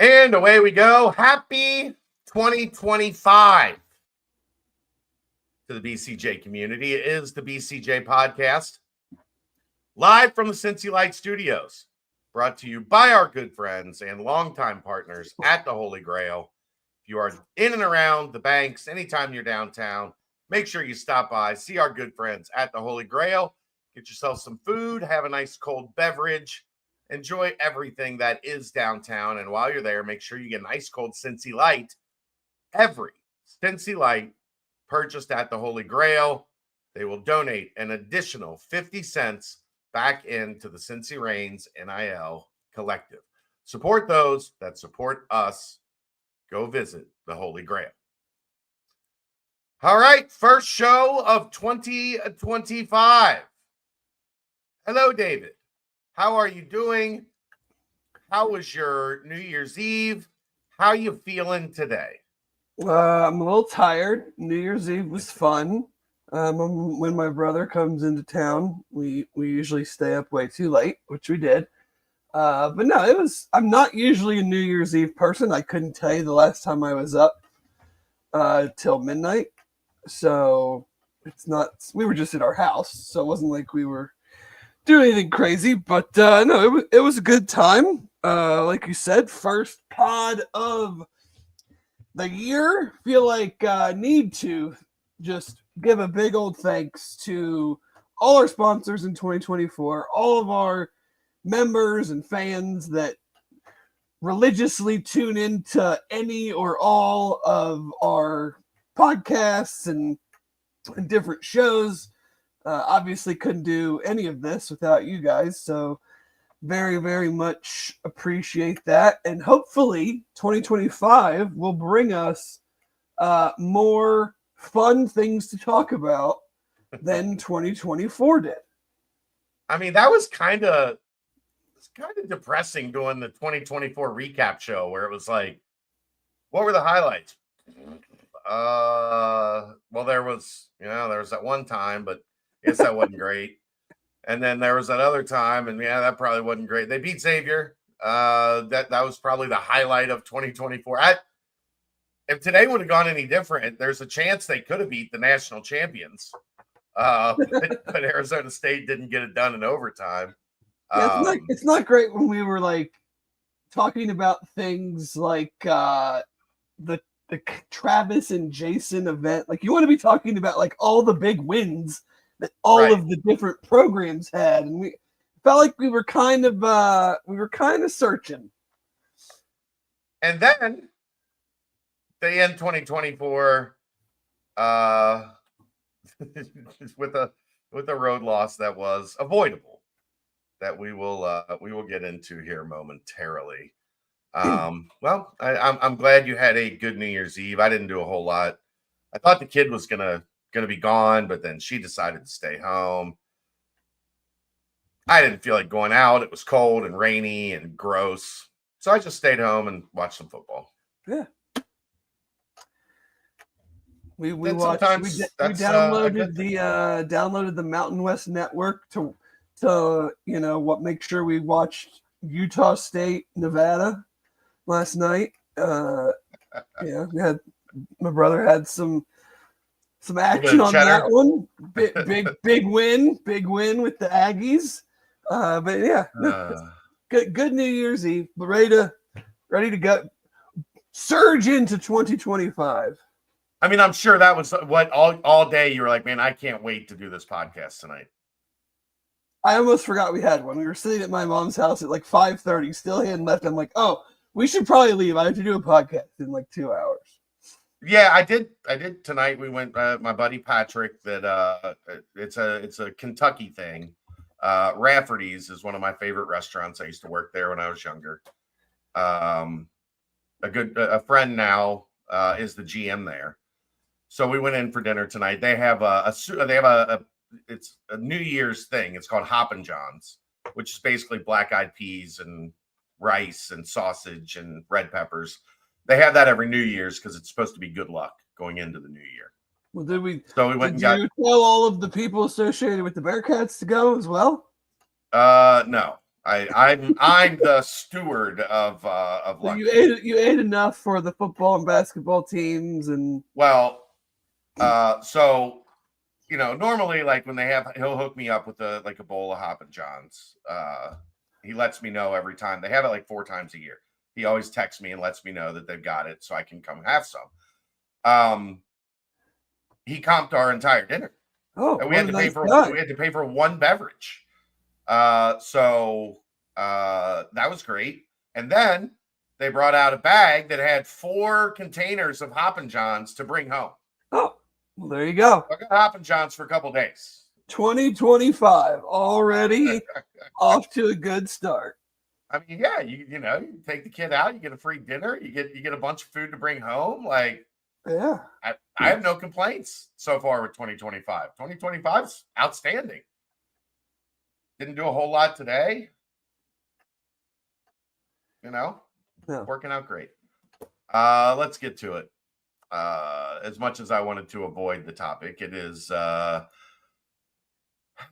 And away we go. Happy 2025 to the BCJ community. It is the BCJ Podcast, live from the Cincy Light Studios, brought to you by our good friends and longtime partners at the Holy Grail. If you are in and around the banks, anytime you're downtown, make sure you stop by, see our good friends at the Holy Grail, get yourself some food, have a nice cold beverage, enjoy everything that is downtown. And while you're there, make sure you get an ice cold Cincy Light. Every Cincy Light purchased at the Holy Grail, they will donate an additional 50 cents back into the Cincy Reigns NIL Collective. Support those that support us. Go visit the Holy Grail. All right, first show of 2025. Hello, David. How are you doing? How was your New Year's Eve? How are you feeling today? I'm a little tired. New Year's Eve was fun. When my brother comes into town, we usually stay up way too late, which we did. But no, I'm not usually a New Year's Eve person. I couldn't tell you the last time I was up till midnight. So we were just at our house. So it wasn't like we were do anything crazy, but no, it was a good time. Like you said, first pod of the year. Feel like need to just give a big old thanks to all our sponsors in 2024, all of our members and fans that religiously tune into any or all of our podcasts and different shows. Obviously couldn't do any of this without you guys, so very, very much appreciate that. And hopefully 2025 will bring us more fun things to talk about than 2024 did. I mean, that was kind of depressing doing the 2024 recap show where it was like, what were the highlights? Well, there was that one time, but I guess that wasn't great. And then there was that other time, and that probably wasn't great. They beat Xavier. That was probably the highlight of 2024. If today would have gone any different, there's a chance they could have beat the national champions. But Arizona State didn't get it done in overtime. Yeah, it's not great when we were like talking about things like the Travis and Jason event. Like you want to be talking about like all the big wins that all of the different programs had, and we felt like we were kind of searching. And then they end 2024 with a road loss that was avoidable, that we will get into here momentarily. Well, I'm glad you had a good New Year's Eve. I didn't do a whole lot. I thought the kid was gonna be gone, but then she decided to stay home. I didn't feel like going out. It was cold and rainy and gross, so I just stayed home and watched some football. Yeah. We downloaded the Mountain West Network to make sure we watched Utah State, Nevada last night. My brother had some action on that one. Big win with the Aggies. But yeah, good New Year's Eve. But ready to go surge into 2025. I mean, I'm sure that was what all day you were like, man, I can't wait to do this podcast tonight. I almost forgot we had one. We were sitting at my mom's house at like 5:30, still hadn't left. I'm like, oh, we should probably leave. I have to do a podcast in like 2 hours. Yeah, I did tonight. We went, my buddy Patrick, that it's a Kentucky thing. Rafferty's is one of my favorite restaurants. I used to work there when I was younger. A friend now is the GM there. So we went in for dinner tonight. They have it's a New Year's thing. It's called Hoppin' John's, which is basically black-eyed peas and rice and sausage and red peppers. They have that every New Year's because it's supposed to be good luck going into the new year. Well, did you tell all of the people associated with the Bearcats to go as well? No. I'm the steward of So luck. you ate enough for the football and basketball teams, and Well, so normally like when he'll hook me up with a bowl of Hoppin' Johns. He lets me know every time. They have it like 4 times a year. He always texts me and lets me know that they've got it so I can come have some. He comped our entire dinner. oh, And we had to pay for one beverage. So that was great. And then they brought out a bag that had 4 containers of Hoppin' Johns to bring home. Oh, well, there you go. I got Hoppin' Johns for a couple days. 2025 already off to a good start. I mean, yeah, you take the kid out, you get a free dinner, you get a bunch of food to bring home. Like, yeah, I have no complaints so far with 2025. 2025 is outstanding. Didn't do a whole lot today. Working out great. Let's get to it. As much as I wanted to avoid the topic, it is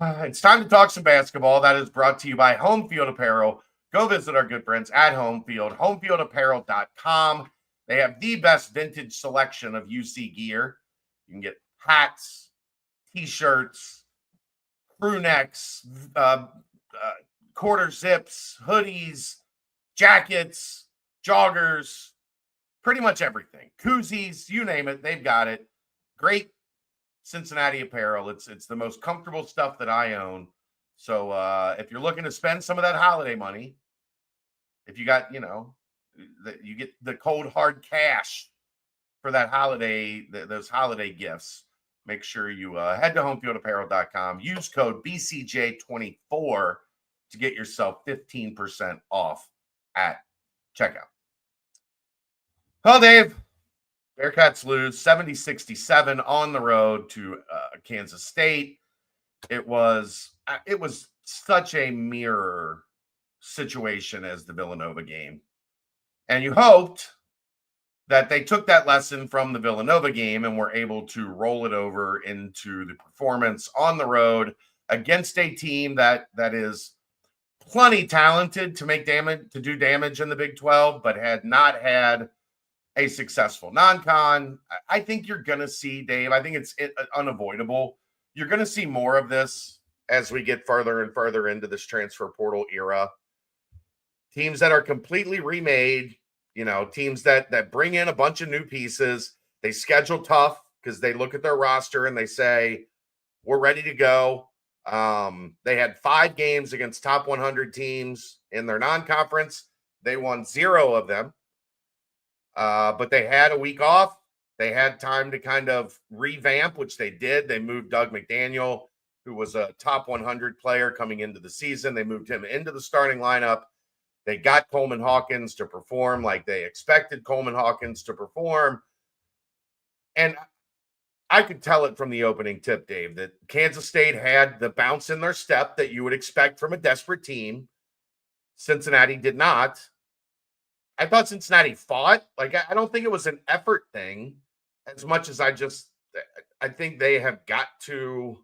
it's time to talk some basketball. That is brought to you by Home Field Apparel. Go visit our good friends at Home Field, homefieldapparel.com. They have the best vintage selection of UC gear. You can get hats, t-shirts, crew necks, quarter zips, hoodies, jackets, joggers, pretty much everything. Koozies, you name it, they've got it. Great Cincinnati apparel. It's the most comfortable stuff that I own. So if you're looking to spend some of that holiday money, if you got, you get the cold hard cash for that those holiday gifts, make sure you head to homefieldapparel.com. Use code BCJ24 to get yourself 15% off at checkout. Well, Dave, Bearcats lose 70-67 on the road to Kansas State. It was such a mirror situation as the Villanova game. And you hoped that they took that lesson from the Villanova game and were able to roll it over into the performance on the road against a team that is plenty talented to do damage in the Big 12, but had not had a successful non-con. I think you're going to see, Dave, I think it's unavoidable. You're going to see more of this as we get further and further into this transfer portal era. Teams that are completely remade, teams that bring in a bunch of new pieces. They schedule tough because they look at their roster and they say, we're ready to go. They had 5 games against top 100 teams in their non-conference. They won 0 of them. But they had a week off. They had time to kind of revamp, which they did. They moved Doug McDaniel, who was a top 100 player coming into the season. They moved him into the starting lineup. They got Coleman Hawkins to perform like they expected Coleman Hawkins to perform. And I could tell it from the opening tip, Dave, that Kansas State had the bounce in their step that you would expect from a desperate team. Cincinnati did not. I thought Cincinnati fought. Like, I don't think it was an effort thing as much as I think they've got to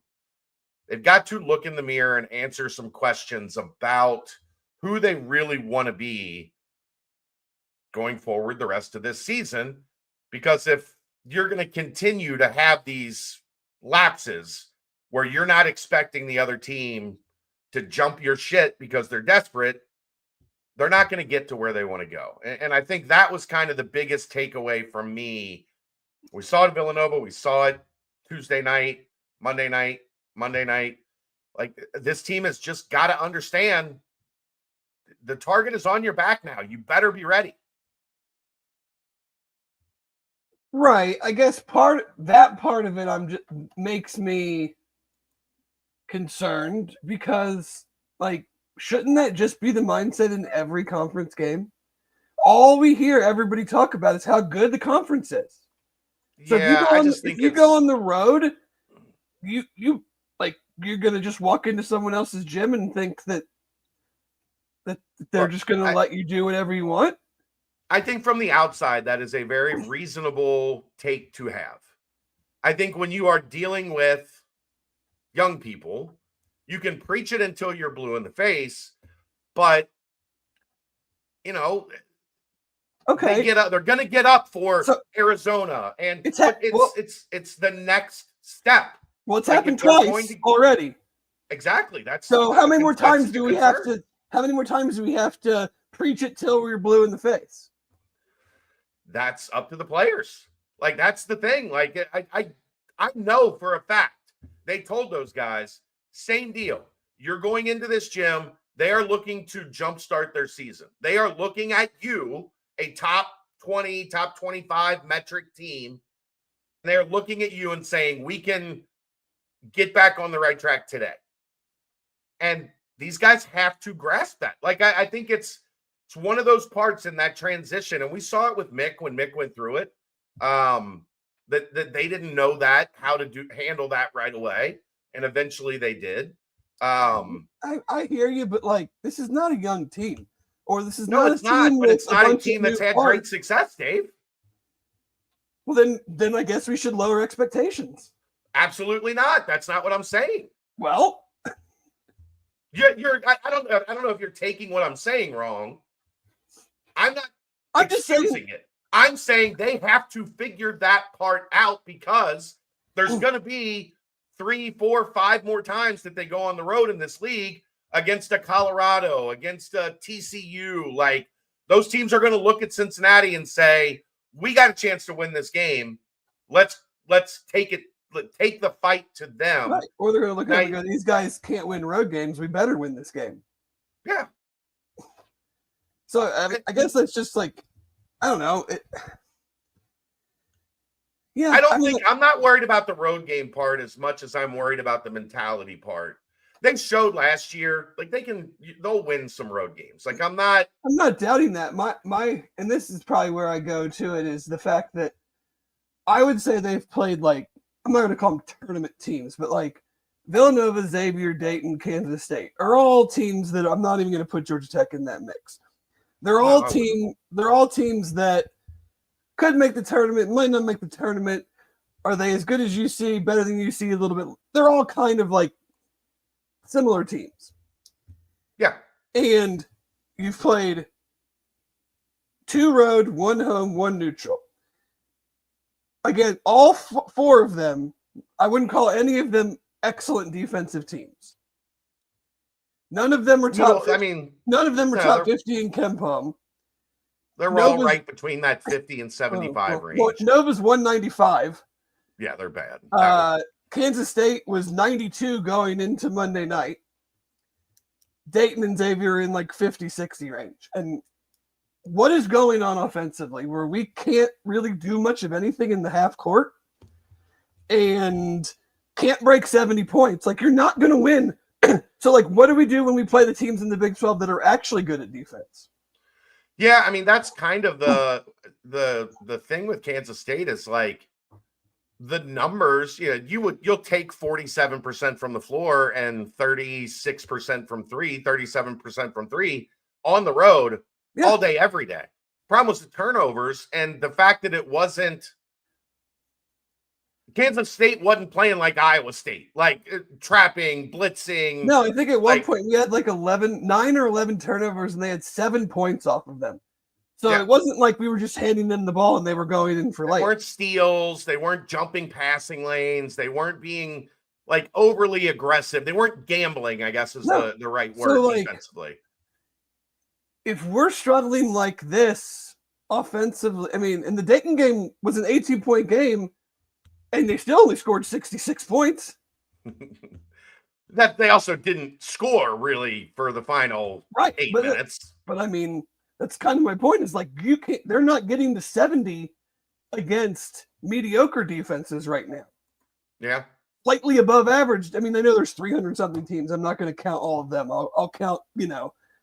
look in the mirror and answer some questions about who they really want to be going forward the rest of this season. Because if you're going to continue to have these lapses where you're not expecting the other team to jump your shit because they're desperate, they're not going to get to where they want to go. And I think that was kind of the biggest takeaway from me. We saw it at Villanova. We saw it Tuesday night, Monday night. Like, this team has just got to understand the target is on your back now. You better be ready. Right. I guess part of it makes me concerned because, like, shouldn't that just be the mindset in every conference game? All we hear everybody talk about is how good the conference is. So yeah, if you go on the road, you're gonna just walk into someone else's gym and think that they're just gonna let you do whatever you want. I think from the outside, that is a very reasonable take to have. I think when you are dealing with young people, you can preach it until you're blue in the face, but you know, Okay. they get up. They're going to get up for Arizona, and it's the next step. Well, it's happened twice already. Exactly. That's so. How many more times do we have to? How many more times do we have to preach it till we're blue in the face? That's up to the players. Like, that's the thing. Like, I know for a fact they told those guys, same deal. You're going into this gym. They are looking to jumpstart their season. They are looking at you, a top 20, top 25 metric team. They're looking at you and saying, we can get back on the right track today. And these guys have to grasp that. Like, I think it's one of those parts in that transition. And we saw it with Mick when Mick went through it. That they didn't know how to handle that right away. And eventually they did. I hear you, but like, this is not a young team. Or this is no, it's not. But it's not a team that's had great success, Dave. Well, then I guess we should lower expectations. Absolutely not. That's not what I'm saying. Well, I don't know if you're taking what I'm saying wrong. I'm just saying it. I'm saying they have to figure that part out, because there's going to be 3, 4, 5 more times that they go on the road in this league against a Colorado, against a TCU. Like, those teams are going to look at Cincinnati and say, we got a chance to win this game. Let's take the fight to them. Right. Or they're going to look at it and go, these guys can't win road games. We better win this game. Yeah. So I guess that's just like, I don't know. I'm not worried about the road game part as much as I'm worried about the mentality part. They showed last year, like, they'll win some road games. Like, I'm not doubting that. My and this is probably where I go to it, is the fact that I would say they've played, like, I'm not going to call them tournament teams, but like Villanova, Xavier, Dayton, Kansas State are all teams that I'm not even going to put Georgia Tech in that mix. They're all teams that could make the tournament, might not make the tournament. Are they as good as UC, better than UC a little bit? They're all kind of like similar teams. Yeah. And you've played 2 road, 1 home, 1 neutral. Again, all 4 of them, I wouldn't call any of them excellent defensive teams. None of them were top 50. None of them were top 50 in KenPom. They're all right between that 50 and 75 range. Well, Nova's 195. Yeah, they're bad. Kansas State was 92 going into Monday night. Dayton and Xavier in like 50, 60 range. And what is going on offensively where we can't really do much of anything in the half court and can't break 70 points? Like, you're not going to win. So, like, what do we do when we play the teams in the Big 12 that are actually good at defense? Yeah, I mean, that's kind of the thing with Kansas State is, like, the numbers. You'll take 47% from the floor and 36% from 3, 37% from 3 on the road all day, every day. Problem was the turnovers and the fact that it wasn't. Kansas State wasn't playing like Iowa State, like trapping, blitzing. No, I think at one point we had like 9 or 11 turnovers and they had 7 points off of them. So it wasn't like we were just handing them the ball and they were going in for They weren't steals. They weren't jumping passing lanes. They weren't being like overly aggressive. They weren't gambling, I guess is the right word defensively. If we're struggling like this offensively, I mean, and the Dayton game was an 18-point game, and they still only scored 66 points. That they also didn't score really for the final 8 minutes. But I mean, that's kind of my point. Is like they're not getting to 70 against mediocre defenses right now. Yeah, slightly above average. I mean, I know there's 300 something teams. I'm not going to count all of them. I'll count,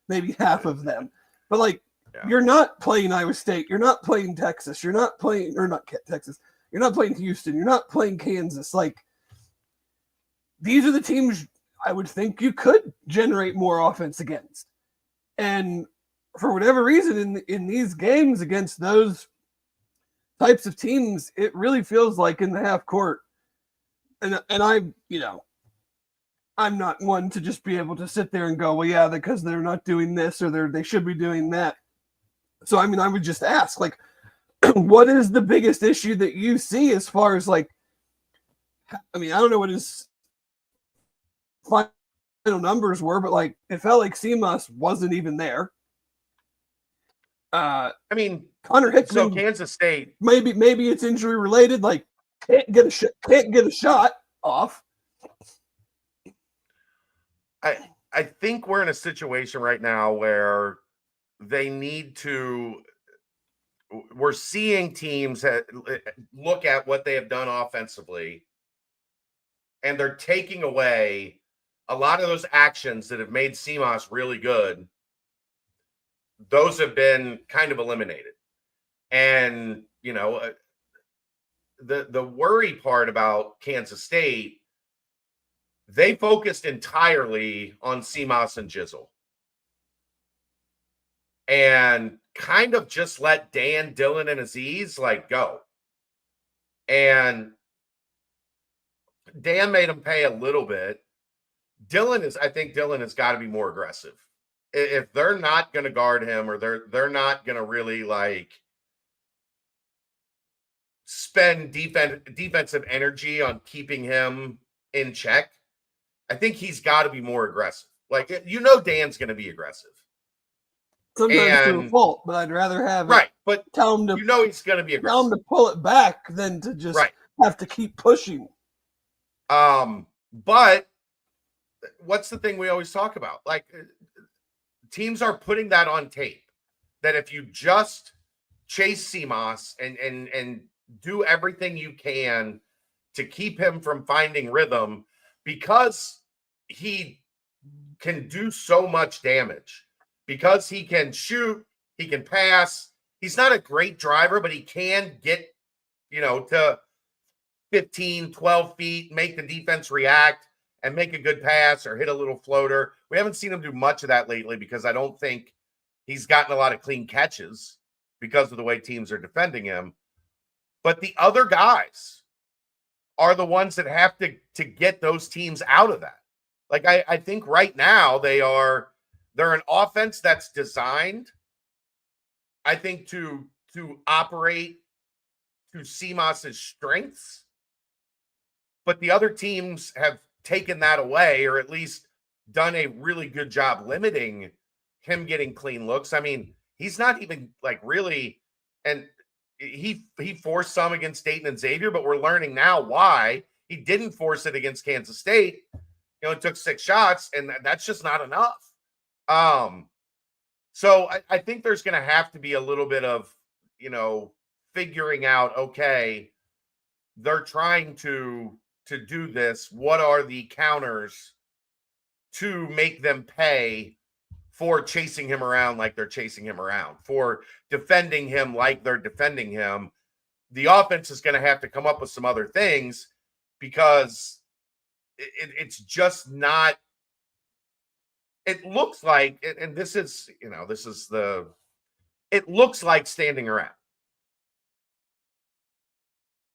maybe half of them. But like, you're not playing Iowa State. You're not playing Texas. You're not playing, or not Texas. You're not playing Houston. You're not playing Kansas. Like, these are the teams I would think you could generate more offense against. And for whatever reason, in these games against those types of teams, it really feels like in the half court. And I, I'm not one to just be able to sit there and go, well, yeah, because they're not doing this or they should be doing that. So, I mean, I would just ask, like, what is the biggest issue that you see as far as, like, I mean, I don't know what his final numbers were, but, like, it felt like Seamus wasn't even there. I mean, Connor Hickman. So Kansas State. Maybe it's injury related. Like, can't get a shot off. I think we're in a situation right now where they need to. We're seeing teams look at what they have done offensively, and they're taking away a lot of those actions that have made CMOS really good. Those have been kind of eliminated. And, you know, the worry part about Kansas State, they focused entirely on CMOS and Jizzle. And kind of just let Dan, Dylan, and Aziz like go. And Dan made him pay a little bit. I think Dylan has got to be more aggressive. If they're not going to guard him, or they're not going to really like spend defensive energy on keeping him in check, I think he's got to be more aggressive. Like, you know, Dan's going to be aggressive. Sometimes to a fault, but I'd rather have right. But tell him to, you know, he's going to be aggressive. Tell him to pull it back than to just have to keep pushing. But what's the thing we always talk about? Like, teams are putting that on tape, that if you just chase CMOS and do everything you can to keep him from finding rhythm, because he can do so much damage, because he can shoot, he can pass. He's not a great driver, but he can get, you know, to 15, 12 feet, make the defense react and make a good pass or hit a little floater. We haven't seen him do much of that lately because I don't think he's gotten a lot of clean catches because of the way teams are defending him. But the other guys are the ones that have to get those teams out of that. Like, I think right now they're an offense that's designed, I think, to operate to CMOS's strengths. But the other teams have taken that away, or at least done a really good job limiting him getting clean looks. I mean, he's not even like really, and he forced some against Dayton and Xavier, but we're learning now why he didn't force it against Kansas State. You know, it took 6 shots, and that's just not enough. So I think there's going to have to be a little bit of, you know, figuring out, okay, they're trying to do this. What are the counters to make them pay for chasing him around like they're chasing him around, for defending him like they're defending him? The offense is going to have to come up with some other things, because it's just not. It looks like, and this is, you know, it looks like standing around.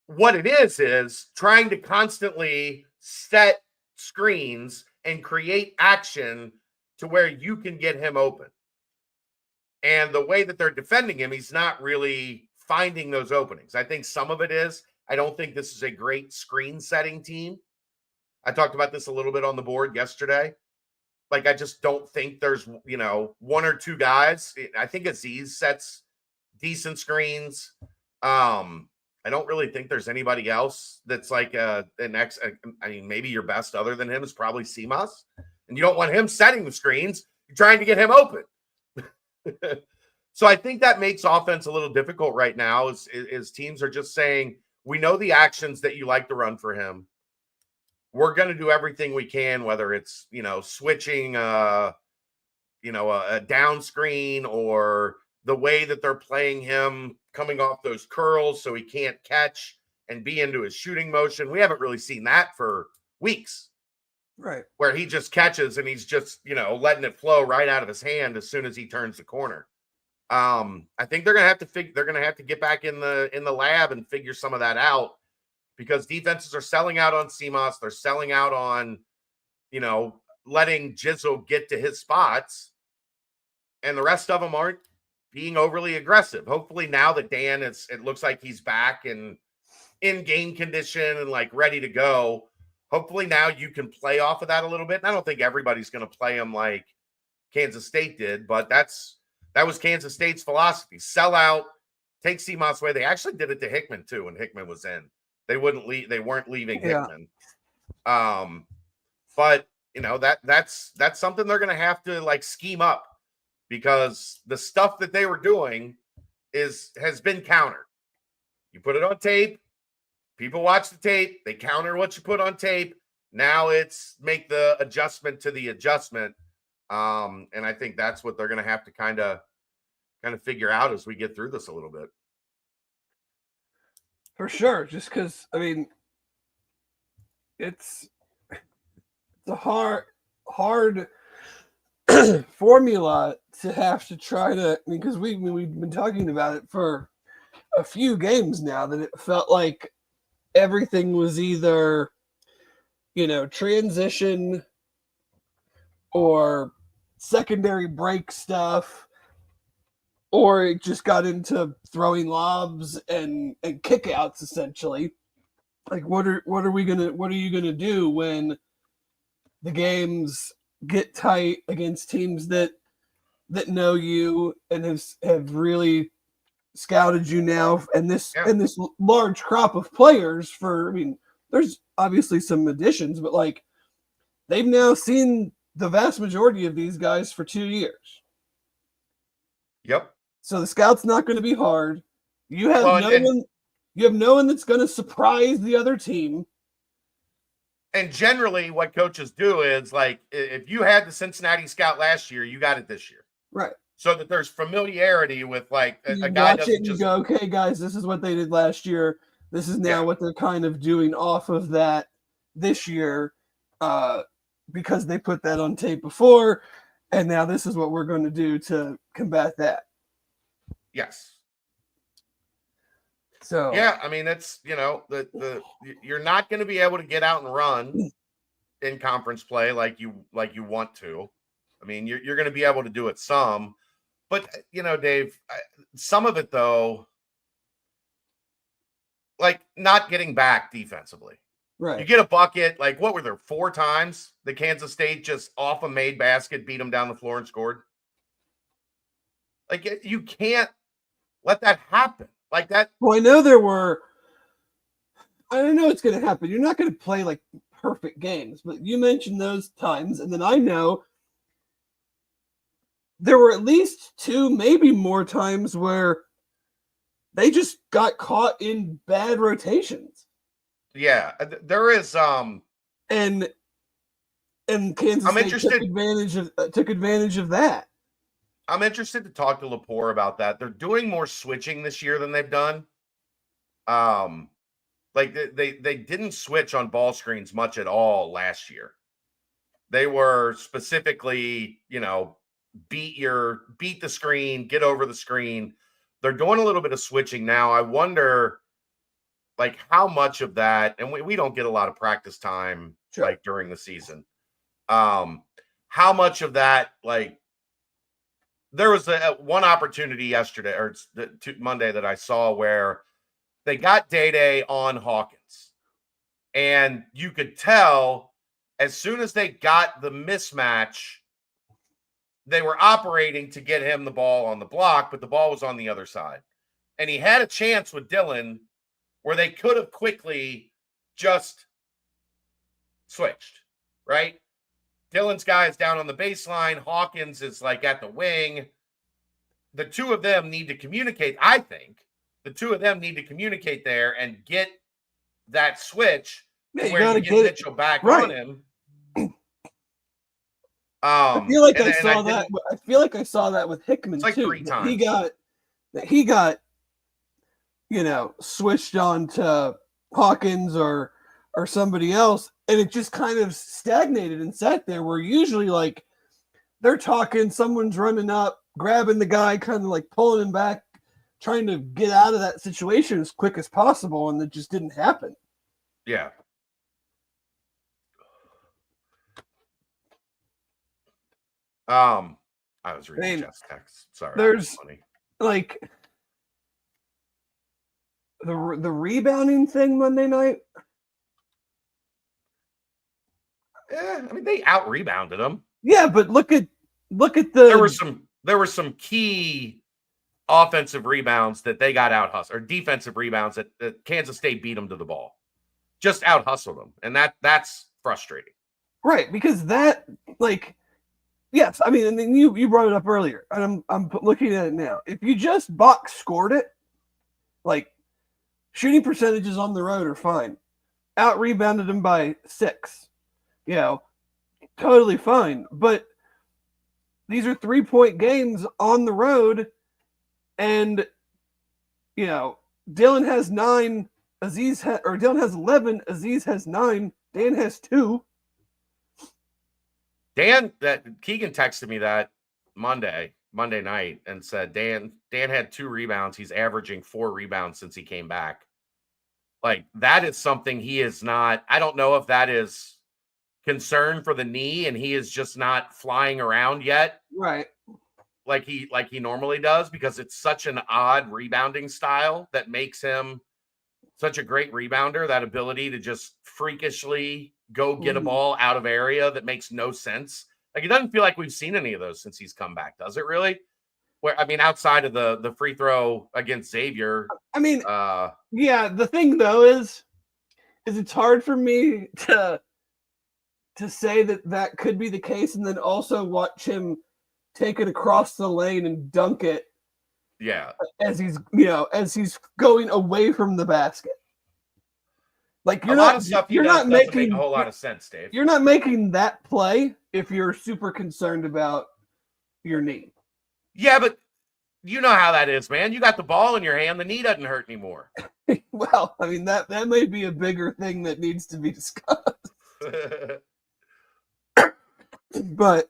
What it is trying to constantly set screens and create action to where you can get him open. And the way that they're defending him, he's not really finding those openings. I think some of it is, I don't think this is a great screen setting team. I talked about this a little bit on the board yesterday. Like, I just don't think there's, you know, 1 or 2 guys. I think Aziz sets decent screens. I don't really think there's anybody else that's like I mean, maybe your best other than him is probably CMOS. And you don't want him setting the screens. You're trying to get him open. So I think that makes offense a little difficult right now, is teams are just saying, we know the actions that you like to run for him. We're going to do everything we can, whether it's, you know, switching, a down screen, or the way that they're playing him coming off those curls so he can't catch and be into his shooting motion. We haven't really seen that for weeks. Right. Where he just catches and he's just, you know, letting it flow right out of his hand as soon as he turns the corner. I think they're going to have to get back in the lab and figure some of that out, because defenses are selling out on CMOS. They're selling out on, letting Jizzle get to his spots, and the rest of them aren't being overly aggressive. Hopefully now that Dan it looks like he's back and in game condition and like ready to go. Hopefully now you can play off of that a little bit. And I don't think everybody's going to play him like Kansas State did, but that was Kansas State's philosophy. Sell out, take CMOS away. They actually did it to Hickman too when Hickman was in. They weren't leaving Hickman. But that's something they're going to have to like scheme up, because the stuff that they were doing has been countered. You put it on tape, people watch the tape, they counter what you put on tape. Now it's make the adjustment to the adjustment. And I think that's what they're going to have to kind of figure out as we get through this a little bit. For sure. Just because, I mean, it's a hard formula to have to try to, because we've been talking about it for a few games now, that it felt like everything was either, transition or secondary break stuff, or it just got into throwing lobs and kickouts essentially. Like what are you gonna do when the games get tight against teams that know you and have really scouted you now, and this large crop of players there's obviously some additions, but like they've now seen the vast majority of these guys for 2 years. Yep. So the scout's not going to be hard. You have no one that's going to surprise the other team. And generally what coaches do is, like, if you had the Cincinnati scout last year, you got it this year. Right. So that there's familiarity with like a guy doesn't just go, okay, guys, this is what they did last year. This is now what they're kind of doing off of that this year, because they put that on tape before, and now this is what we're going to do to combat that. Yes. So yeah, I mean, it's you're not going to be able to get out and run in conference play like you want to. I mean, you're going to be able to do it some, but Dave, some of it though, like not getting back defensively. Right. You get a bucket, like what were there 4 times the Kansas State just off a made basket beat them down the floor and scored? Like you can't let that happen like that. Well, I know it's going to happen. You're not going to play like perfect games, but you mentioned those times, and then I know there were at least 2, maybe more times where they just got caught in bad rotations. Yeah, there is and Kansas State took advantage of that. I'm interested to talk to Lepore about that. They're doing more switching this year than they've done. Like they didn't switch on ball screens much at all last year. They were specifically, beat the screen, get over the screen. They're doing a little bit of switching now. I wonder like how much of that, and we don't get a lot of practice time like during the season. How much of that, like, there was one opportunity yesterday or Monday that I saw where they got Day on Hawkins, and you could tell as soon as they got the mismatch, they were operating to get him the ball on the block, but the ball was on the other side. And he had a chance with Dylan where they could have quickly just switched, right? Dylan's guy is down on the baseline. Hawkins is like at the wing. The two of them need to communicate. I think the two of them need to communicate there and get that switch where you get Mitchell back on him. I feel like I feel like I saw that with Hickman like too. 3 times. He got switched on to Hawkins or somebody else, and it just kind of stagnated and sat there. Where usually like they're talking, someone's running up, grabbing the guy, kind of like pulling him back, trying to get out of that situation as quick as possible, and it just didn't happen. Yeah. I was reading Jeff's text. Sorry, there's funny. Like the rebounding thing Monday night. Yeah, I mean they out rebounded them. Yeah, but look at the. There were some key offensive rebounds that they got out hustled, or defensive rebounds that Kansas State beat them to the ball, just out hustled them, and that's frustrating. Right, because that yes, I mean, and then you brought it up earlier, and I'm looking at it now. If you just box scored it, like shooting percentages on the road are fine. Out rebounded them by 6, totally fine. But these are 3-point games on the road, and Dylan has 9, Dylan has 11, Aziz has 9, Dan has 2. Keegan texted me that Monday night and said Dan had 2 rebounds. He's averaging 4 rebounds since he came back. Like that is something he is not. I don't know if that is concern for the knee and he is just not flying around yet. Right. Like he normally does, because it's such an odd rebounding style that makes him such a great rebounder. That ability to just freakishly go get a ball out of area that makes no sense. Like it doesn't feel like we've seen any of those since he's come back, does it really? Where I mean, outside of the free throw against Xavier. I mean, yeah. The thing though is it's hard for me to say that could be the case, and then also watch him take it across the lane and dunk it. Yeah, as he's going away from the basket. Like you're not making a whole lot of sense, Dave. You're not making that play if you're super concerned about your knee. Yeah, but you know how that is, man. You got the ball in your hand, the knee doesn't hurt anymore. Well, I mean that may be a bigger thing that needs to be discussed. But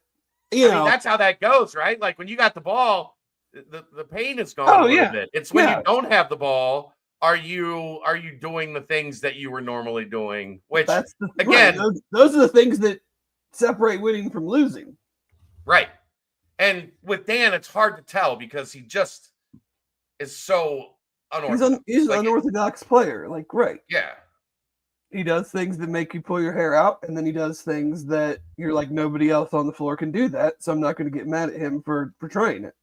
I mean, that's how that goes, right? Like when you got the ball, the pain is gone a little bit. It's when you don't have the ball. Are you doing the things that you were normally doing? Which again, those are the things that separate winning from losing. Right. And with Dan, it's hard to tell because he just is so unorthodox. He's an unorthodox player. Like, right. Yeah. He does things that make you pull your hair out, and then he does things that you're like, nobody else on the floor can do that, so I'm not going to get mad at him for trying it.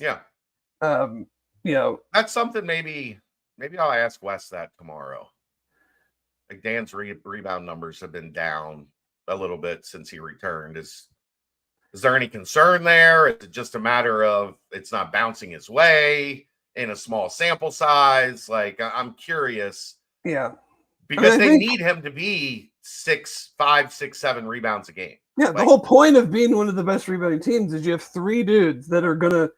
Yeah. That's something maybe I'll ask Wes that tomorrow. Like Dan's rebound numbers have been down a little bit since he returned. Is there any concern there? Is it just a matter of it's not bouncing his way in a small sample size? Like I'm curious. Yeah. Because they need him to be 5, 6, 7 rebounds a game. Yeah, the whole point of being one of the best rebounding teams is you have 3 dudes that are going to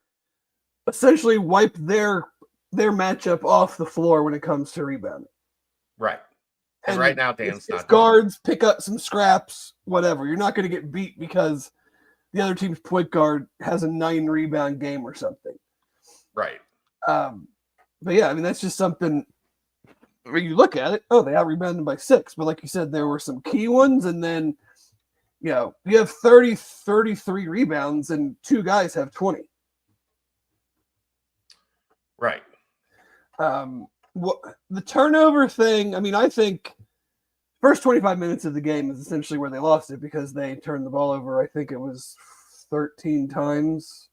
essentially wipe their matchup off the floor when it comes to rebounding. Right. And right now, Dan's not. Guards pick up some scraps, whatever. You're not going to get beat because the other team's point guard has a 9 rebound game or something. Right. But yeah, I mean, that's just something where you look at it. Oh, they out rebounded by 6. But like you said, there were some key ones. And then, you have 33 rebounds and 2 guys have 20. Right. The turnover thing, I mean, I think first 25 minutes of the game is essentially where they lost it because they turned the ball over. I think it was 13 times.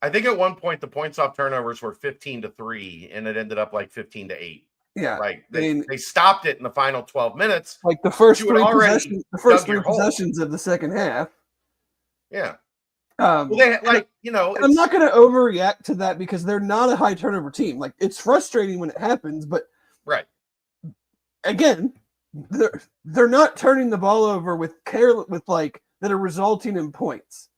I think at one point the points off turnovers were 15-3 and it ended up like 15-8. Yeah. Like they stopped it in the final 12 minutes. Like the first 3 possessions of the second half. Yeah. I'm not going to overreact to that because they're not a high turnover team. Like it's frustrating when it happens, but right. Again, they're not turning the ball over with that are resulting in points.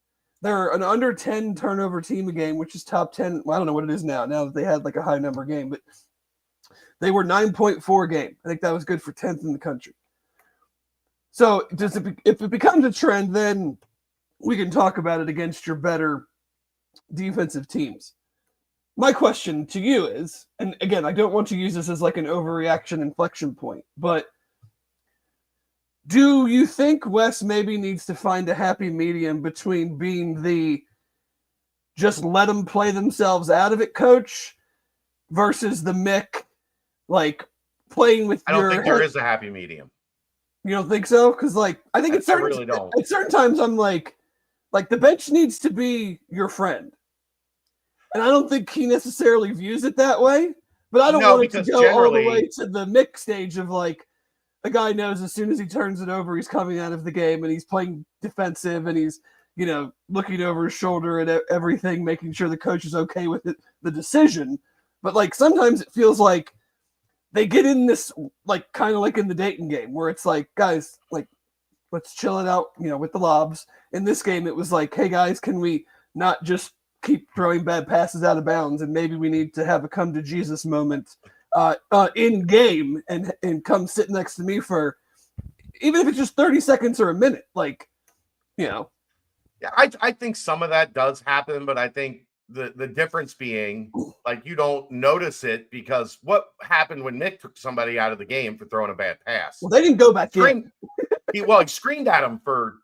They're an under 10 turnover team a game, which is top 10. Well, I don't know what it is now that they had like a high number game, but they were 9.4 game. I think that was good for 10th in the country. So if it becomes a trend, then we can talk about it against your better defensive teams. My question to you is, and again, I don't want to use this as like an overreaction inflection point, but Do you think Wes maybe needs to find a happy medium between being the just let them play themselves out of it coach versus the Mick, like playing with I don't your think there is a happy medium. You don't think so? Because I think I really don't. At certain times I'm like the bench needs to be your friend, and I don't think he necessarily views it that way. But I don't want it to go all the way to the Mick stage of a guy knows as soon as he turns it over, he's coming out of the game and he's playing defensive and he's looking over his shoulder at everything, making sure the coach is okay with it, the decision. But sometimes it feels like they get in this kind of like in the Dayton game where it's guys, let's chill it out, with the lobs. In this game, it was hey guys, can we not just keep throwing bad passes out of bounds, and maybe we need to have a come to Jesus moment in game and come sit next to me for even if it's just 30 seconds or a minute, Yeah, I think some of that does happen, but I think the difference being you don't notice it because what happened when Nick took somebody out of the game for throwing a bad pass? Well, they didn't go back in. He screamed at him for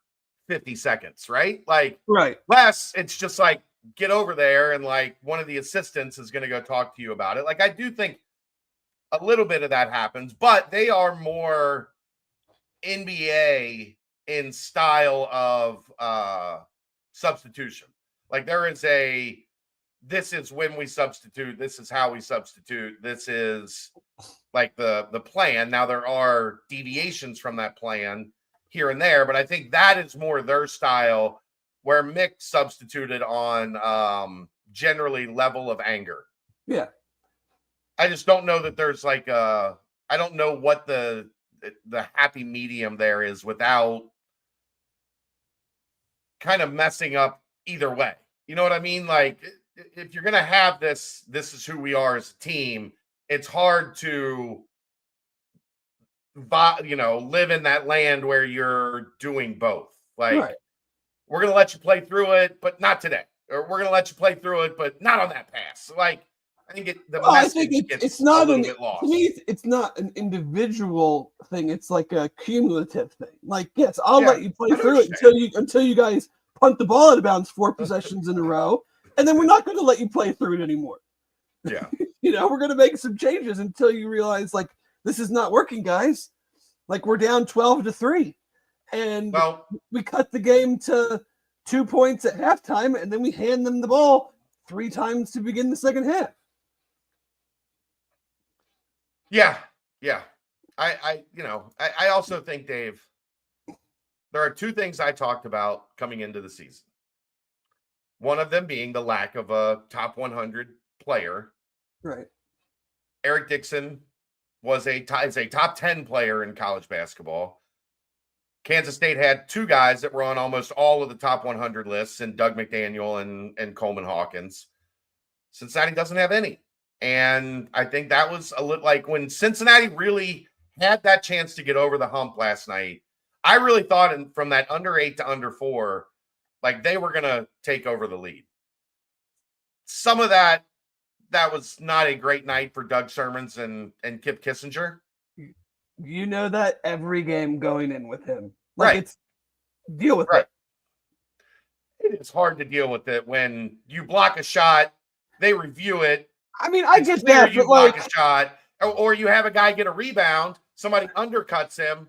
50 seconds, right? Right. Wes, it's just get over there and one of the assistants is going to go talk to you about it. I do think a little bit of that happens, but they are more NBA in style of substitution. There is this is when we substitute, this is how we substitute, this is the plan. Now there are deviations from that plan here and there, but I think that is more their style, where Mick substituted on generally level of anger. Yeah. I just don't know that there's I don't know what the happy medium there is without kind of messing up either way. You know what I mean? If you're going to have this is who we are as a team, it's hard to live in that land where you're doing both. Right. We're going to let you play through it, but not today. Or we're going to let you play through it, but not on that pass. I think it's not a little bit lost. To me, it's not an individual thing. It's a cumulative thing. Yes, I'll let you play through it until you guys punt the ball out of bounds 4 possessions in a row, and then we're not going to let you play through it anymore. Yeah. We're going to make some changes until you realize this is not working, guys. We're down 12-3, and we cut the game to 2 points at halftime, and then we hand them the ball 3 times to begin the second half. Yeah. I also think, Dave, there are 2 things I talked about coming into the season. One of them being the lack of a top 100 player. Right. Eric Dixon is a top 10 player in college basketball. Kansas State had 2 guys that were on almost all of the top 100 lists, and Doug McDaniel and Coleman Hawkins. Cincinnati doesn't have any. And I think that was a little when Cincinnati really had that chance to get over the hump last night. I really thought from that under 8 to under 4, they were going to take over the lead. Some of that was not a great night for Doug Sermons and Kip Kissinger. You know that every game going in with him. Right. It's deal with it. It's hard to deal with it when you block a shot, they review it. I mean, I get that, you block a shot, or you have a guy get a rebound, somebody undercuts him,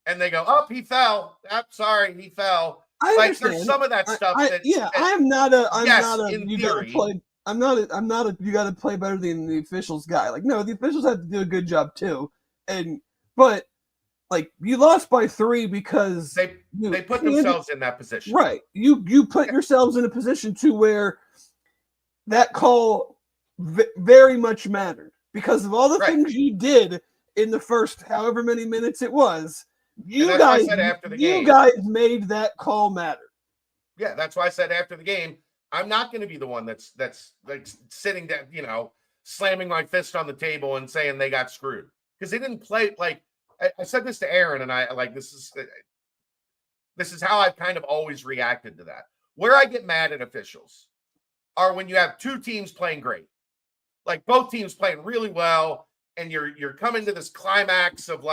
and they go, "Oh, he fell. I'm sorry, he fell." I understand. There's some of that stuff. I'm not a. You gotta play. I'm not a. You gotta play better than the officials guy. No, the officials have to do a good job too, but you lost by 3 because they put themselves in that position. Right. You put yourselves in a position to where that call very much mattered because of all the things you did in the first however many minutes it was. You guys made that call matter. Yeah, that's why I said after the game, I'm not going to be the one that's sitting down, slamming my fist on the table and saying they got screwed because they didn't play. I said this to Aaron, and I this is how I've kind of always reacted to that. Where I get mad at officials are when you have 2 teams playing great, both teams playing really well, and you're coming to this climax of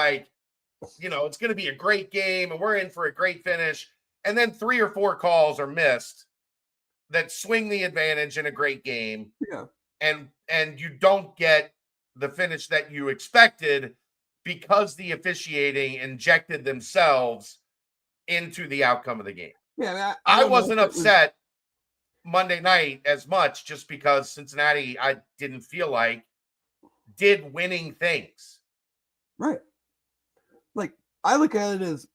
it's going to be a great game and we're in for a great finish. And then 3 or 4 calls are missed that swing the advantage in a great game. Yeah. And you don't get the finish that you expected because the officiating injected themselves into the outcome of the game. Yeah, I wasn't upset Monday night as much just because Cincinnati, I didn't feel like, did winning things. Right. Like, I look at it as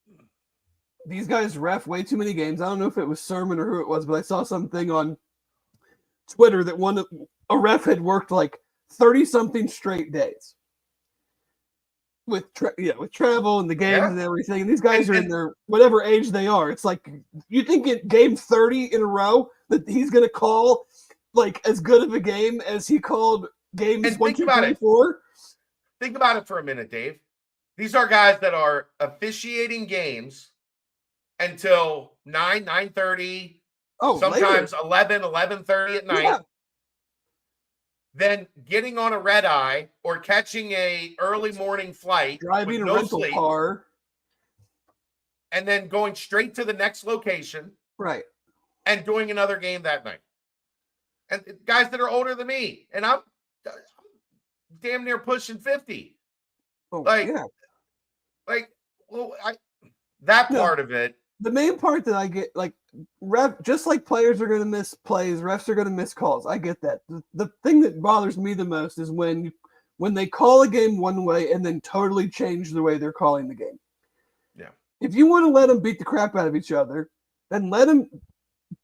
these guys ref way too many games. I don't know if it was Sermon or who it was, but I saw something on Twitter that a ref had worked like 30-something straight days with travel and the games and everything. And these guys are in their whatever age they are. It's like, you think in game 30 in a row that he's going to call like as good of a game as he called games 1, 2, 3, 4? Think about it for a minute, Dave. These are guys that are officiating games until 9, 9:30, sometimes later. 11, 11:30 at night. Yeah. Then getting on a red eye or catching a early morning flight, driving a rental car, and then going straight to the next location, right, and doing another game that night. And guys that are older than me, and I'm damn near pushing 50. That part of it. The main part that I get, like, just like players are going to miss plays, refs are going to miss calls. I get that. The thing that bothers me the most is when they call a game one way and then totally change the way they're calling the game. Yeah. If you want to let them beat the crap out of each other, then let them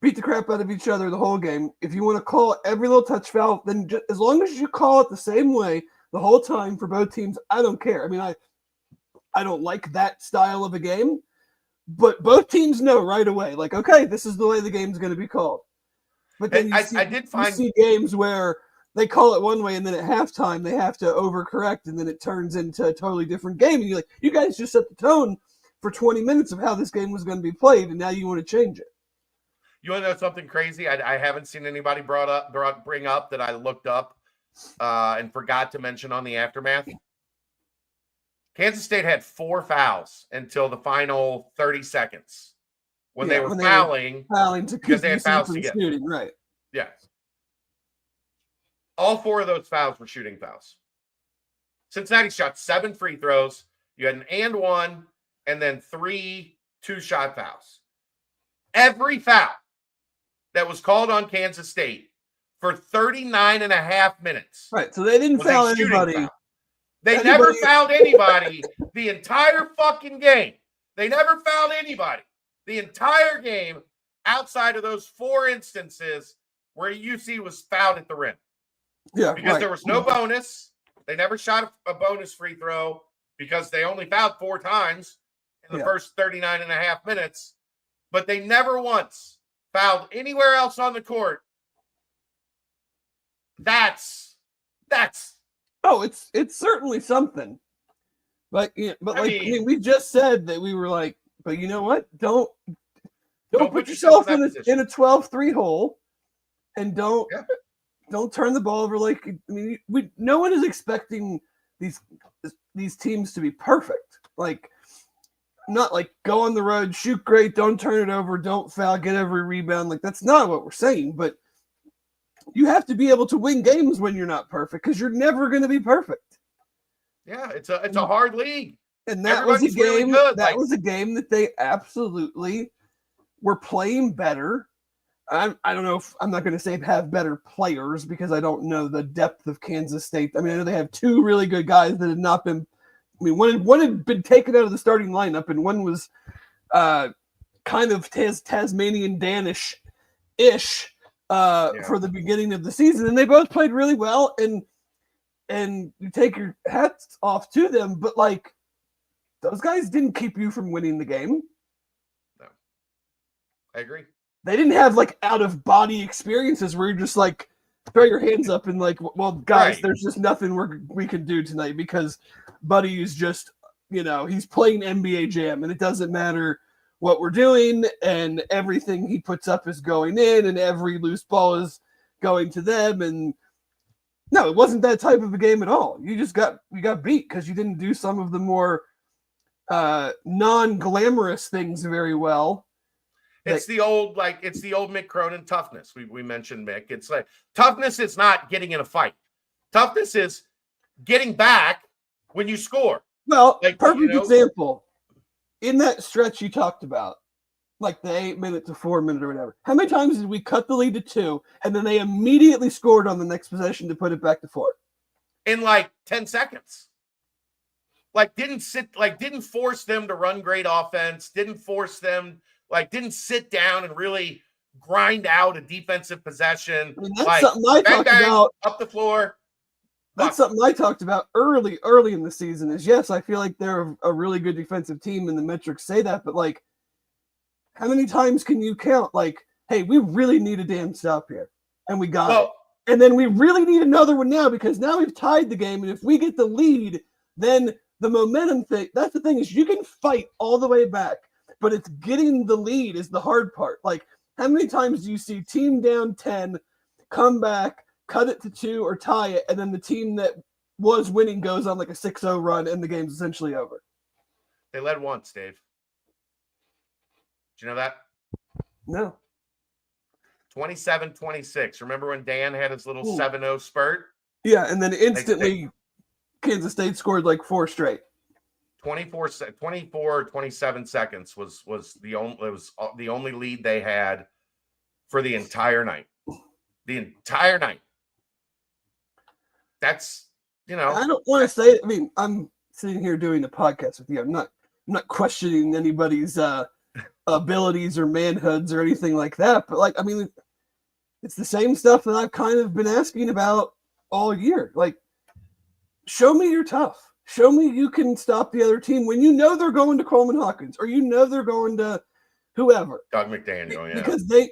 beat the crap out of each other the whole game. If you want to call every little touch foul, then as long as you call it the same way the whole time for both teams, I don't care. I mean, I don't like that style of a game. But both teams know right away, like, okay, this is the way the game's going to be called. But then you see games where they call it one way, and then at halftime they have to overcorrect, and then it turns into a totally different game. And you're like, you guys just set the tone for 20 minutes of how this game was going to be played, and now you want to change it. You want to know something crazy? I haven't seen anybody bring up that I looked up and forgot to mention on the aftermath. Kansas State had 4 fouls until the final 30 seconds when they were fouling because they had fouls to get. Shooting, right. Yes. All 4 of those fouls were shooting fouls. Cincinnati shot 7 free throws. You had an and 1 and then 3 2-shot fouls. Every foul that was called on Kansas State for 39 and a half minutes. Right. So they didn't foul anybody. Foul. They never fouled anybody the entire fucking game. They never fouled anybody the entire game outside of those 4 instances where UC was fouled at the rim. Yeah, because there was no bonus. They never shot a bonus free throw because they only fouled 4 times in the first 39 and a half minutes. But they never once fouled anywhere else on the court. That's oh, it's certainly something. But we just said that we were like, but you know what? Don't put yourself in a 12-3 hole, and don't turn the ball over. Like, I mean, no one is expecting these teams to be perfect. Like, not like go on the road, shoot great, don't turn it over, don't foul, get every rebound. Like, that's not what we're saying. But you have to be able to win games when you're not perfect, because you're never going to be perfect. Yeah, it's a hard league. And that was a game. Really good. That was a game that they absolutely were playing better. I don't know if I'm not going to say have better players, because I don't know the depth of Kansas State. I mean, I know they have 2 really good guys that had not been. I mean, one had been taken out of the starting lineup, and one was kind of Tasmanian Danish-ish for the beginning of the season, and they both played really well. And you take your hats off to them, but like, those guys didn't keep you from winning the game. No, I agree. They didn't have like out of body experiences where you're just like throw your hands up and like, well, guys, there's just nothing we can do tonight because Buddy is just, he's playing NBA Jam, and it doesn't matter what we're doing, and everything he puts up is going in, and every loose ball is going to them. And no, it wasn't that type of a game at all. You got beat because you didn't do some of the more non-glamorous things very well. It's the old Mick Cronin toughness. We mentioned Mick. It's like toughness is not getting in a fight. Toughness is getting back when you score. Well, perfect example. In that stretch you talked about, like the 8 minute to 4 minute or whatever, how many times did we cut the lead to 2 and then they immediately scored on the next possession to put it back to 4? In like 10 seconds. Didn't force them to run great offense, didn't sit down and really grind out a defensive possession. I mean, that's something I talked about. Up the floor. That's something I talked about early in the season is, yes, I feel like they're a really good defensive team and the metrics say that, but like, how many times can you count? Like, hey, we really need a damn stop here. And we got it. And then we really need another one now because now we've tied the game. And if we get the lead, then the momentum thing, that's the thing, is you can fight all the way back, but it's getting the lead is the hard part. Like, how many times do you see team down 10, come back, cut it to 2 or tie it, and then the team that was winning goes on like a 6-0 run and the game's essentially over? They led once, Dave. Did you know that? No. 27-26. Remember when Dan had his little 7-0 spurt? Yeah, and then instantly Kansas State scored like 4 straight. 27 seconds was the only lead they had for the entire night. The entire night. That's, I don't want to say, I mean, I'm sitting here doing a podcast with you. I'm not questioning anybody's abilities or manhoods or anything like that, but like, I mean, it's the same stuff that I've kind of been asking about all year. Like, show me you're tough. Show me you can stop the other team when you know they're going to Coleman Hawkins or you know they're going to whoever. Doug McDaniel, yeah.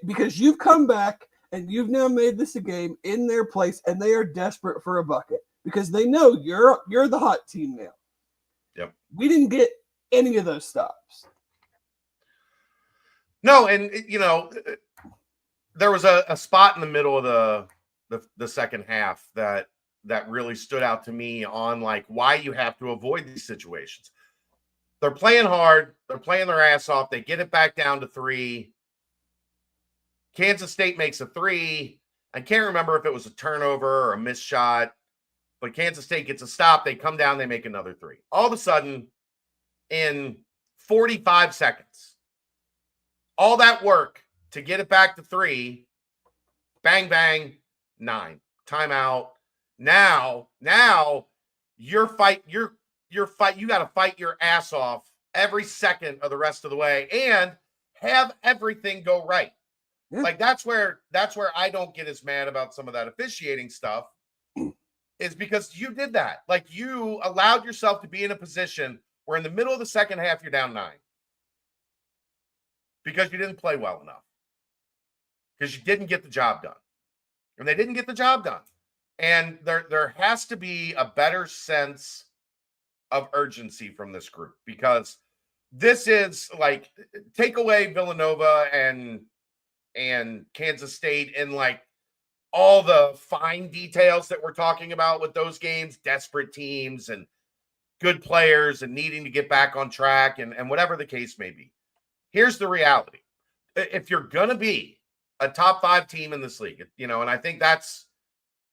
Because you've come back and you've now made this a game in their place and they are desperate for a bucket because they know you're the hot team now. Yep. We didn't get any of those stops. No, and there was a spot in the middle of the second half that really stood out to me on like why you have to avoid these situations. They're playing hard. They're playing their ass off. They get it back down to 3. Kansas State makes a 3. I can't remember if it was a turnover or a missed shot, but Kansas State gets a stop. They come down. They make another 3. All of a sudden, in 45 seconds, all that work to get it back to 3, bang, bang, 9. Timeout. Now you got to fight your ass off every second of the rest of the way and have everything go right. Yeah. Like that's where I don't get as mad about some of that officiating stuff is because you did that. Like you allowed yourself to be in a position where in the middle of the second half, you're down 9 because you didn't play well enough because you didn't get the job done and they didn't get the job done. And there has to be a better sense of urgency from this group because this is like take away Villanova and Kansas State and like all the fine details that we're talking about with those games, desperate teams and good players and needing to get back on track and whatever the case may be. Here's the reality. If you're going to be a top 5 team in this league, and I think that's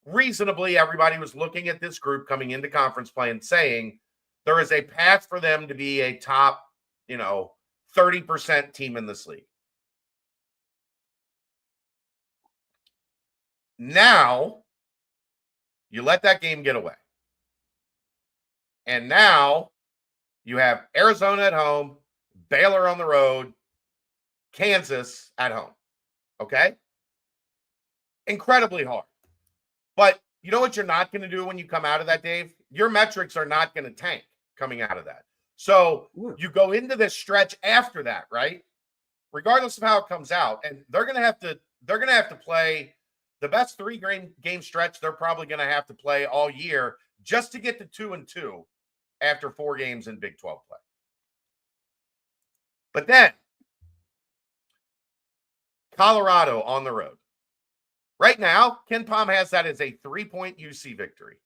reasonably, everybody was looking at this group coming into conference play and saying there is a path for them to be a top, 30% team in this league. Now, you let that game get away. And now you have Arizona at home, Baylor on the road, Kansas at home. Okay? Incredibly hard. But you know what you're not going to do when you come out of that, Dave? Your metrics are not going to tank coming out of that. So you go into this stretch after that, right? Regardless of how it comes out, and they're going to have to play the best 3-game stretch they're probably going to have to play all year just to get to 2-2 after 4 games in Big 12 play. But then Colorado on the road. Right now, Ken Pom has that as a 3-point UC victory.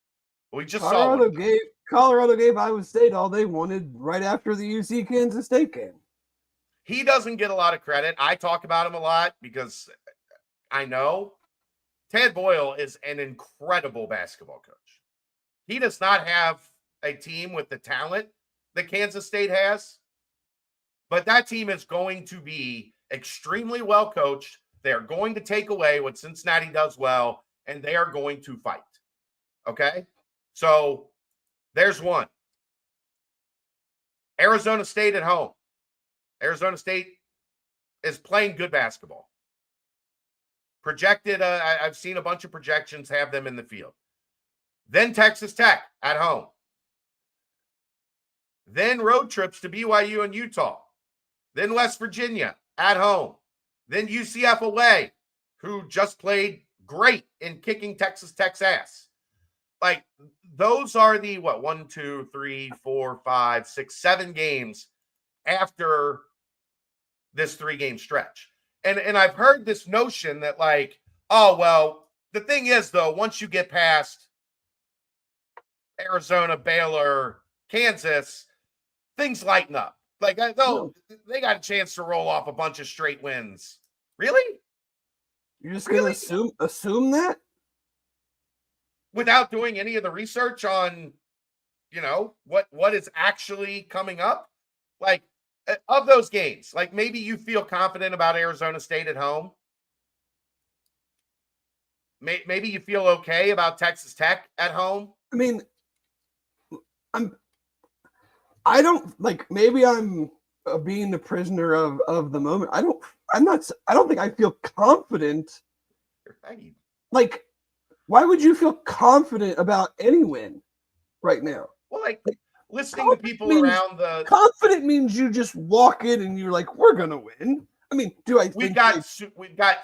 We just saw one. Colorado gave Iowa State all they wanted right after the UC Kansas State game. He doesn't get a lot of credit. I talk about him a lot because I know Tad Boyle is an incredible basketball coach. He does not have a team with the talent that Kansas State has, but that team is going to be extremely well coached. They are going to take away what Cincinnati does well, and they are going to fight. Okay? So there's one. Arizona State at home. Arizona State is playing good basketball. Projected, I've seen a bunch of projections have them in the field. Then Texas Tech at home. Then road trips to BYU and Utah. Then West Virginia at home. Then UCF away, who just played great in kicking Texas Tech's ass. Like, those are the, 1, 2, 3, 4, 5, 6, 7 games after this 3-game stretch. And I've heard this notion that, like, oh, well, the thing is, though, once you get past Arizona, Baylor, Kansas, things lighten up. Like, they got a chance to roll off a bunch of straight wins. Really? You're just going to assume that? Without doing any of the research on, what is actually coming up? Like, of those games, like, maybe you feel confident about Arizona State at home. Maybe you feel okay about Texas Tech at home. I mean, I don't like, maybe I'm being the prisoner of the moment. I don't think I feel confident. Right. Like, why would you feel confident about any win right now? Well, like listening to people around the confident means you just walk in and you're like, we're gonna win. I mean, we've got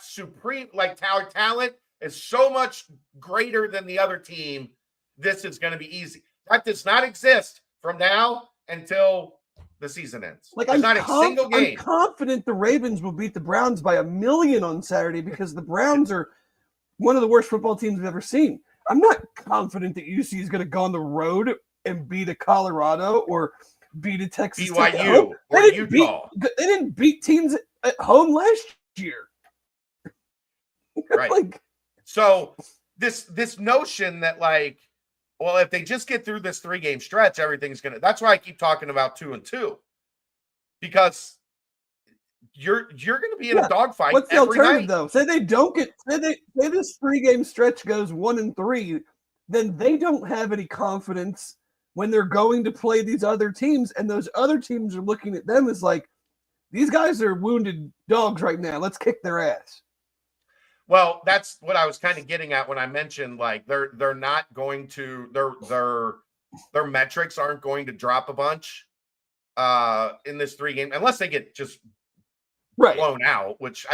supreme, like, talent is so much greater than the other team. This is going to be easy. That does not exist from now until the season ends. Like, there's not a single game. I'm confident the Ravens will beat the Browns by 1,000,000 on Saturday because the Browns are one of the worst football teams I've ever seen. I'm not confident that UC is going to go on the road and beat a Colorado or beat a Texas BYU or Utah. They didn't beat teams at home last year. Right. Like, so this notion that, like, well, if they just get through this 3-game stretch, everything's going to – that's why I keep talking about 2-2. Because you're going to be in a dogfight. What's the every alternative, night. Though? Say this 3-game stretch goes 1-3, then they don't have any confidence when they're going to play these other teams, and those other teams are looking at them as like, these guys are wounded dogs right now. Let's kick their ass. Well, that's what I was kind of getting at when I mentioned, like, they're not going to their metrics aren't going to drop a bunch in this 3-game unless they get just blown out, which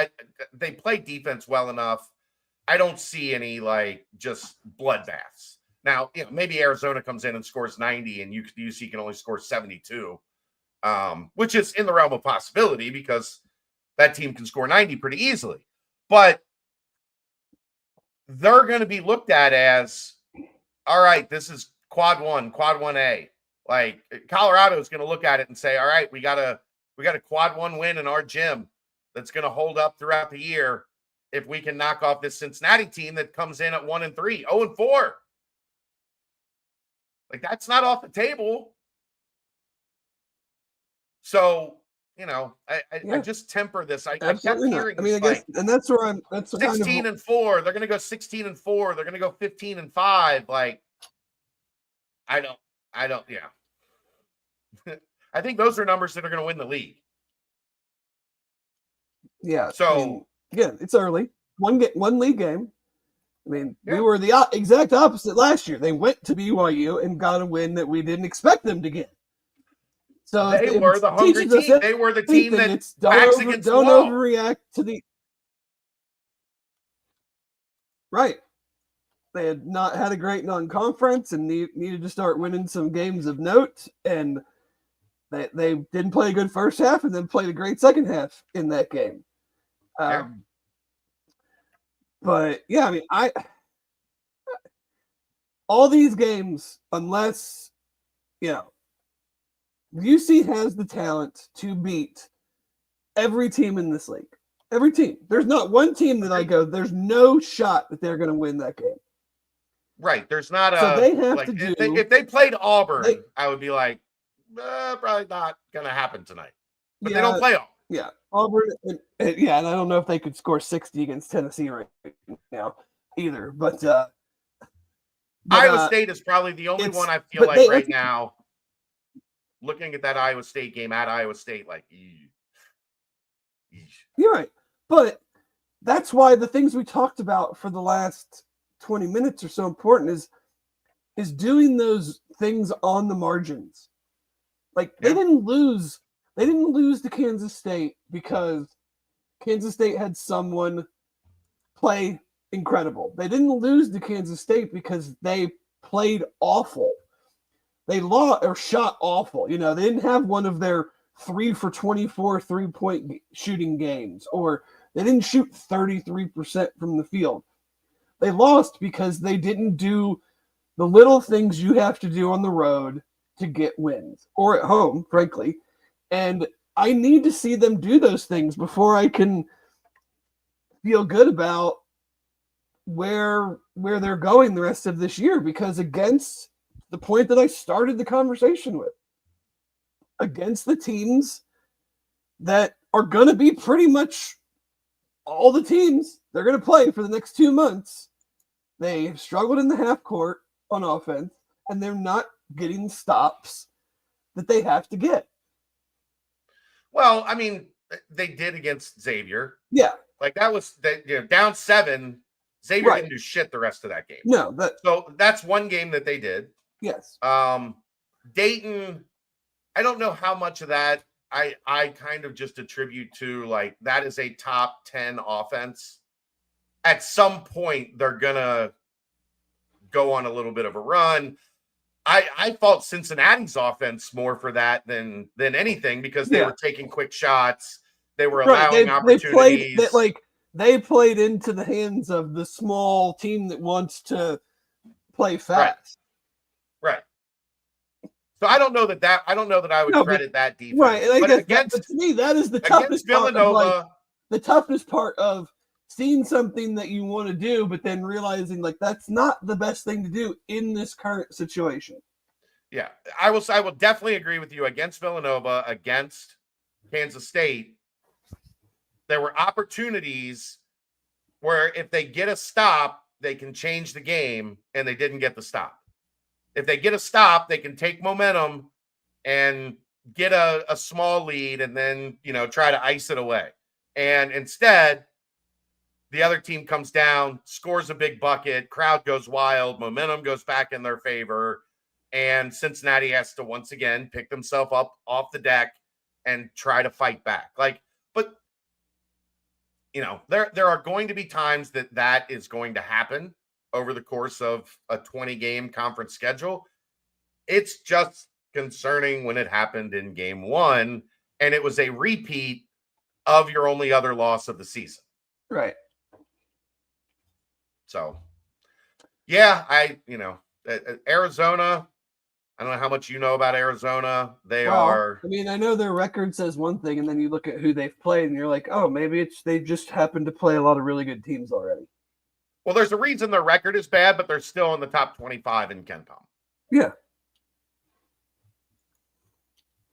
they play defense well enough. I don't see any, like, just bloodbaths. Now, maybe Arizona comes in and scores 90 and UC can only score 72, which is in the realm of possibility because that team can score 90 pretty easily. But they're going to be looked at as, all right, this is quad 1A. Like, Colorado is going to look at it and say, all right, we got a quad 1 win in our gym that's going to hold up throughout the year if we can knock off this Cincinnati team that comes in at 1-3, 0-4. Like, that's not off the table. So, I just temper this. I kept hearing. I mean, I guess, and that's where I'm. That's 16-4. They're going to go 16-4. They're going to go 15-5. Like, I don't. Yeah. I think those are numbers that are going to win the league. Yeah. So again, it's early. One league game. I mean, we were the exact opposite last year. They went to BYU and got a win that we didn't expect them to get. So they were the hungry team. They were the team that backs against the wall. Don't overreact to the right. They had not had a great non-conference and needed to start winning some games of note, and they didn't play a good first half and then played a great second half in that game. But yeah, I mean, all these games, unless, UC has the talent to beat every team in this league. Every team. There's not one team that I go, there's no shot that they're going to win that game. Right. There's not So a. they have like, to do. If they played Auburn, I would be like, probably not going to happen tonight. But they don't play Auburn. Yeah. Auburn. And I don't know if they could score 60 against Tennessee right now either. But Iowa State is probably the only one I feel like right now, looking at that Iowa State game at Iowa State, like, you're right. But that's why the things we talked about for the last 20 minutes are so important is doing those things on the margins. Like they didn't lose to Kansas State because Kansas State had someone play incredible. They didn't lose to Kansas State because they played awful. They lost or shot awful. They didn't have one of their 3 for 24 3-point shooting games, or they didn't shoot 33% from the field. They lost because they didn't do the little things you have to do on the road to get wins, or at home, frankly. And I need to see them do those things before I can feel good about where they're going the rest of this year, because against the point that I started the conversation with, against the teams that are going to be pretty much all the teams they're going to play for the next 2 months, they have struggled in the half court on offense, and they're not getting stops that they have to get. Well, I mean, they did against Xavier. Yeah. Like that was down 7. Xavier didn't do shit the rest of that game. No, so that's one game that they did. Yes. Dayton, I don't know how much of that I kind of just attribute to like that is a top 10 offense. At some point, they're gonna go on a little bit of a run. I fault Cincinnati's offense more for that than anything, because they were taking quick shots. They were allowing opportunities. They played into the hands of the small team that wants to play fast. Right. So I don't know that I would credit that defense. Right. And but to me, that is the toughest Villanova. The toughest part of seeing something that you want to do, but then realizing like that's not the best thing to do in this current situation. Yeah, I will definitely agree with you. Against Villanova, against Kansas State, there were opportunities where if they get a stop, they can change the game, and they didn't get the stop. If they get a stop, they can take momentum and get a small lead and then, try to ice it away. And instead, the other team comes down, scores a big bucket, crowd goes wild, momentum goes back in their favor, and Cincinnati has to once again pick themselves up off the deck and try to fight back. But there are going to be times that is going to happen over the course of a 20-game conference schedule. It's just concerning when it happened in game 1, and it was a repeat of your only other loss of the season. Right. So, yeah, Arizona, I don't know how much you know about Arizona. I mean, I know their record says one thing, and then you look at who they've played, and you're like, oh, maybe they just happen to play a lot of really good teams already. Well, there's a reason their record is bad, but they're still in the top 25 in KenPom. Yeah.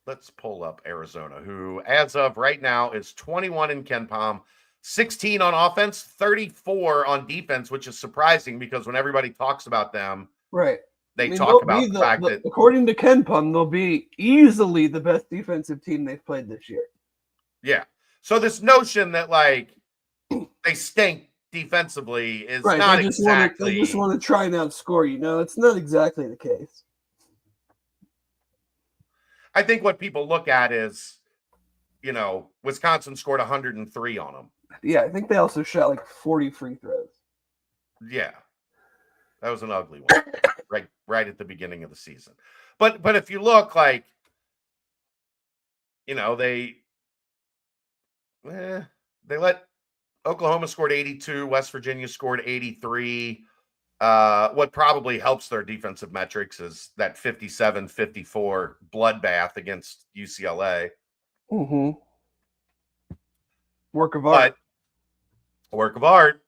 Let's pull up Arizona, who, as of right now, is 21 in KenPom, 16 on offense, 34 on defense, which is surprising because when everybody talks about them, they talk about the fact that, according to KenPom, they'll be easily the best defensive team they've played this year. Yeah. So this notion that they stink defensively is not exactly. They just want to try and outscore you. It's not exactly the case. I think what people look at is, Wisconsin scored 103 on them. Yeah, I think they also shot like 40 free throws. Yeah, that was an ugly one, right at the beginning of the season. But if you look they let Oklahoma scored 82, West Virginia scored 83. What probably helps their defensive metrics is that 57-54 bloodbath against UCLA. Mm-hmm. Work of But art. work of art.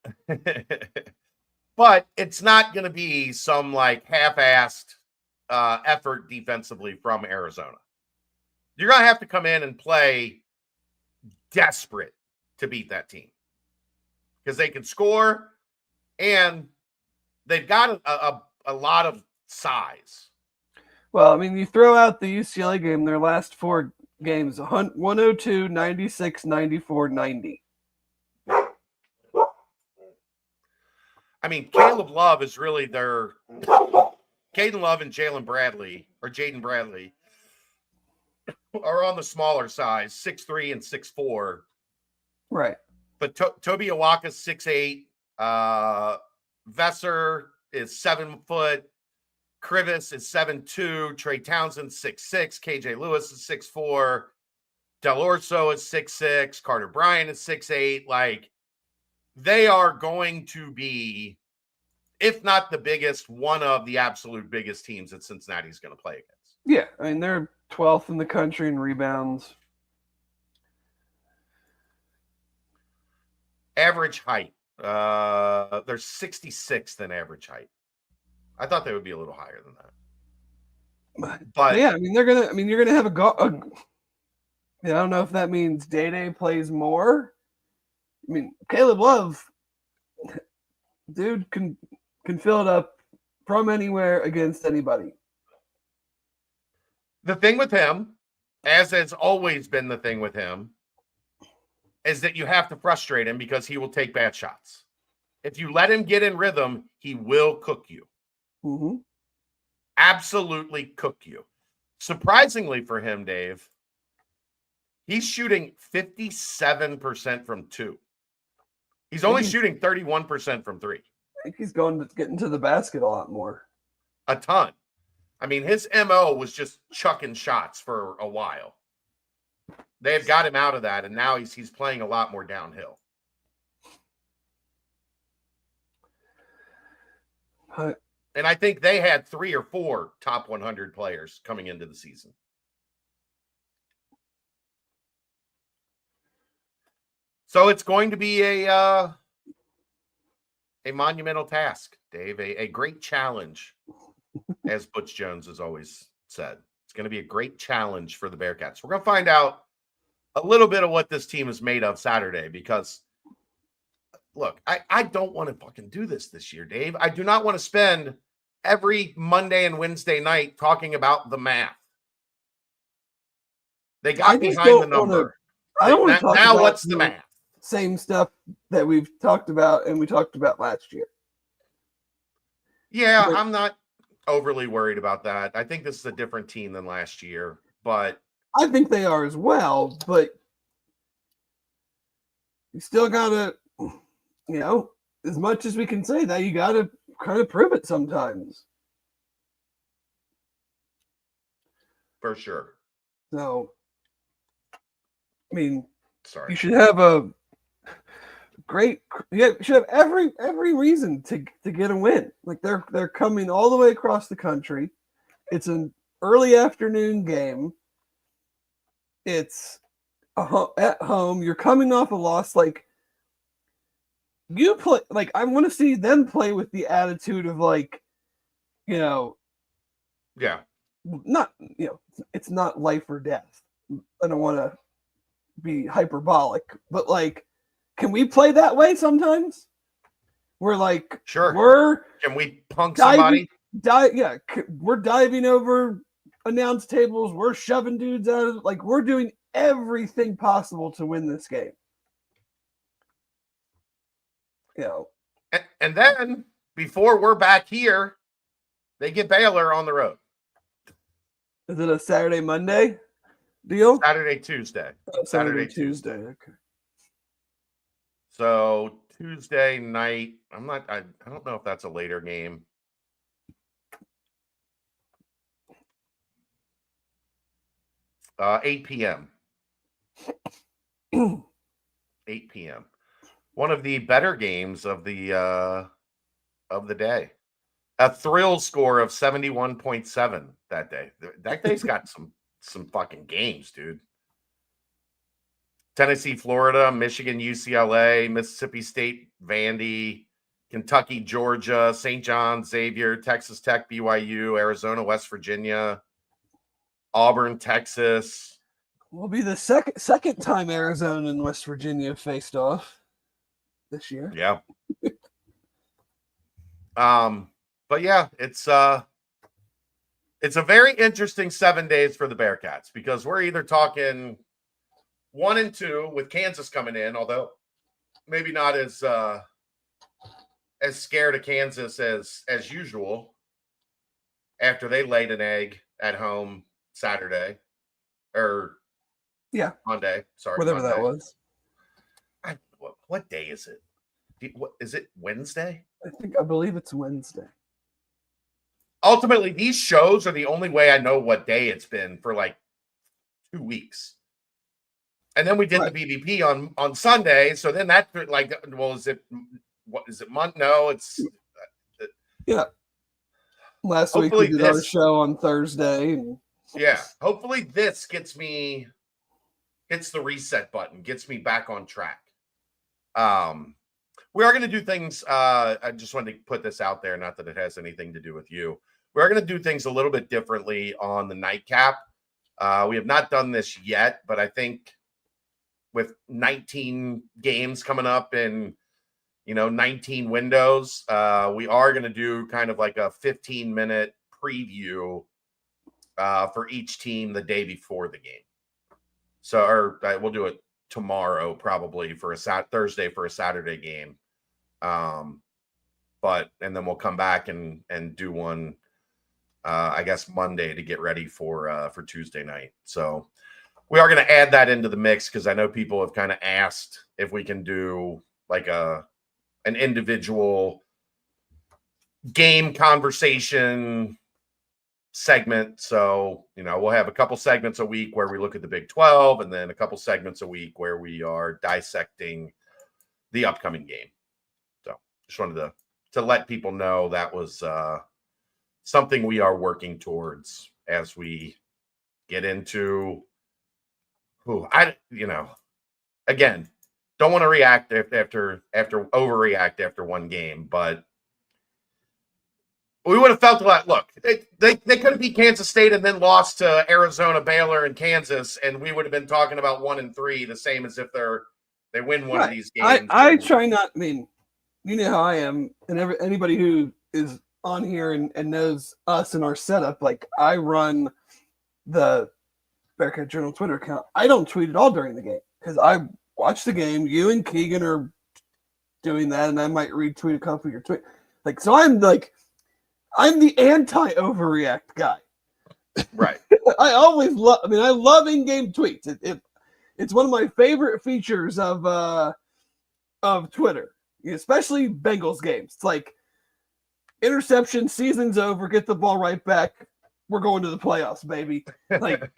But it's not going to be some like half-assed effort defensively from Arizona. You're going to have to come in and play desperate to beat that team because they can score and they've got a lot of size. Well, I mean, you throw out the UCLA game, their last 4 games, 102, 96, 94, 90. I mean, Caleb Love is really their Caden Love and Jaden Bradley are on the smaller size, 6'3" and 6'4". Right. But Toby Awaka's 6'8". Vesser is 7 foot. Krivis is 7'2". Trey Townsend 6'6". KJ Lewis is 6'4". Del Orso is 6'6". Carter Bryant is 6'8". Like, they are going to be, if not the biggest, one of the absolute biggest teams that Cincinnati's going to play against. Yeah, I mean, they're 12th in the country in rebounds. Average height. They're 66th in average height. I thought they would be a little higher than that. But yeah, I mean, you're gonna have I don't know if that means Day plays more. I mean, Caleb Love, dude, can fill it up from anywhere against anybody. The thing with him, as has always been the thing with him, is that you have to frustrate him because he will take bad shots. If you let him get in rhythm, he will cook you. Mm-hmm. Absolutely cook you. Surprisingly for him, Dave, he's shooting 57% from 2. He's only shooting 31% from 3. I think he's going to get into the basket a lot more. A ton. I mean, his MO was just chucking shots for a while. They have got him out of that, and now he's playing a lot more downhill. And I think they had 3 or 4 top 100 players coming into the season. So it's going to be a monumental task, Dave, a great challenge, as Butch Jones has always said. It's going to be a great challenge for the Bearcats. We're going to find out a little bit of what this team is made of Saturday because, look, I don't want to fucking do this year, Dave. I do not want to spend every Monday and Wednesday night talking about the math. They got behind the number. I don't want to talk now about what's the math? Same stuff that we've talked about and we talked about last year. Yeah, I'm not overly worried about that. I think this is a different team than last year, but I think they are as well, but you still gotta, as much as we can say that, you gotta kind of prove it sometimes. For sure. So, I mean, sorry, you should have you should have every reason to get a win. Like they're coming all the way across the country. It's an early afternoon game. It's at home. You're coming off a loss. Like you play. Like I want to see them play with the attitude of yeah, not it's not life or death. I don't want to be hyperbolic, but like, can we play that way sometimes? We're like, sure. Can we punk somebody? We're diving over announce tables. We're shoving dudes out of we're doing everything possible to win this game. And then before we're back here, they get Baylor on the road. Is it a Saturday, Monday deal? Saturday, Tuesday. Saturday, Tuesday. Okay. So Tuesday night, I don't know if that's a later game. Uh, 8 p.m. 8 p.m. One of the better games of the day. a thrill score of 71.7 that day. That day's got some fucking games, dude. Tennessee, Florida, Michigan, UCLA, Mississippi State, Vandy, Kentucky, Georgia, St. John, Xavier, Texas Tech, BYU, Arizona, West Virginia, Auburn, Texas. Will be the second time Arizona and West Virginia faced off this year. Yeah. But yeah, it's a very interesting 7 days for the Bearcats because we're either talking 1 and 2 with Kansas coming in, although maybe not as scared of Kansas as usual after they laid an egg at home Saturday or Monday. Sorry, whatever Monday. That was. What day is it? What is it? Wednesday? I believe it's Wednesday. Ultimately, these shows are the only way I know what day it's been for like 2 weeks. And then we did the BBP on Sunday. So then that like, well, is it month? No, it's Last week we did our show on Thursday. Yeah. Hopefully this hits the reset button, gets me back on track. We are going to do things. I just wanted to put this out there. Not that it has anything to do with you. We are going to do things a little bit differently on the nightcap. We have not done this yet, but I think with 19 games coming up in, 19 windows, we are going to do kind of like a 15-minute preview for each team the day before the game. So, we'll do it tomorrow probably for Thursday for a Saturday game. And then we'll come back and do one, I guess Monday to get ready for Tuesday night. So we are going to add that into the mix because I know people have kind of asked if we can do like an individual game conversation segment. So, we'll have a couple segments a week where we look at the Big 12 and then a couple segments a week where we are dissecting the upcoming game. So just wanted to let people know that was something we are working towards as we get into again, don't want to react after overreact after one game, but we would have felt a lot. Look, they could have beat Kansas State and then lost to Arizona, Baylor, and Kansas, and we would have been talking about 1 and 3, the same as if they win one of these games. I try not. I mean, you know how I am, and anybody who is on here and knows us and our setup. Like I run the Bearcat Journal Twitter account. I don't tweet at all during the game because I watch the game. You and Keegan are doing that, and I might retweet a couple of your tweets. Like so, I'm the anti-overreact guy. Right. I always love. I mean, I love in-game tweets. It's one of my favorite features of Twitter, especially Bengals games. It's like interception, season's over, get the ball right back. We're going to the playoffs, baby. Like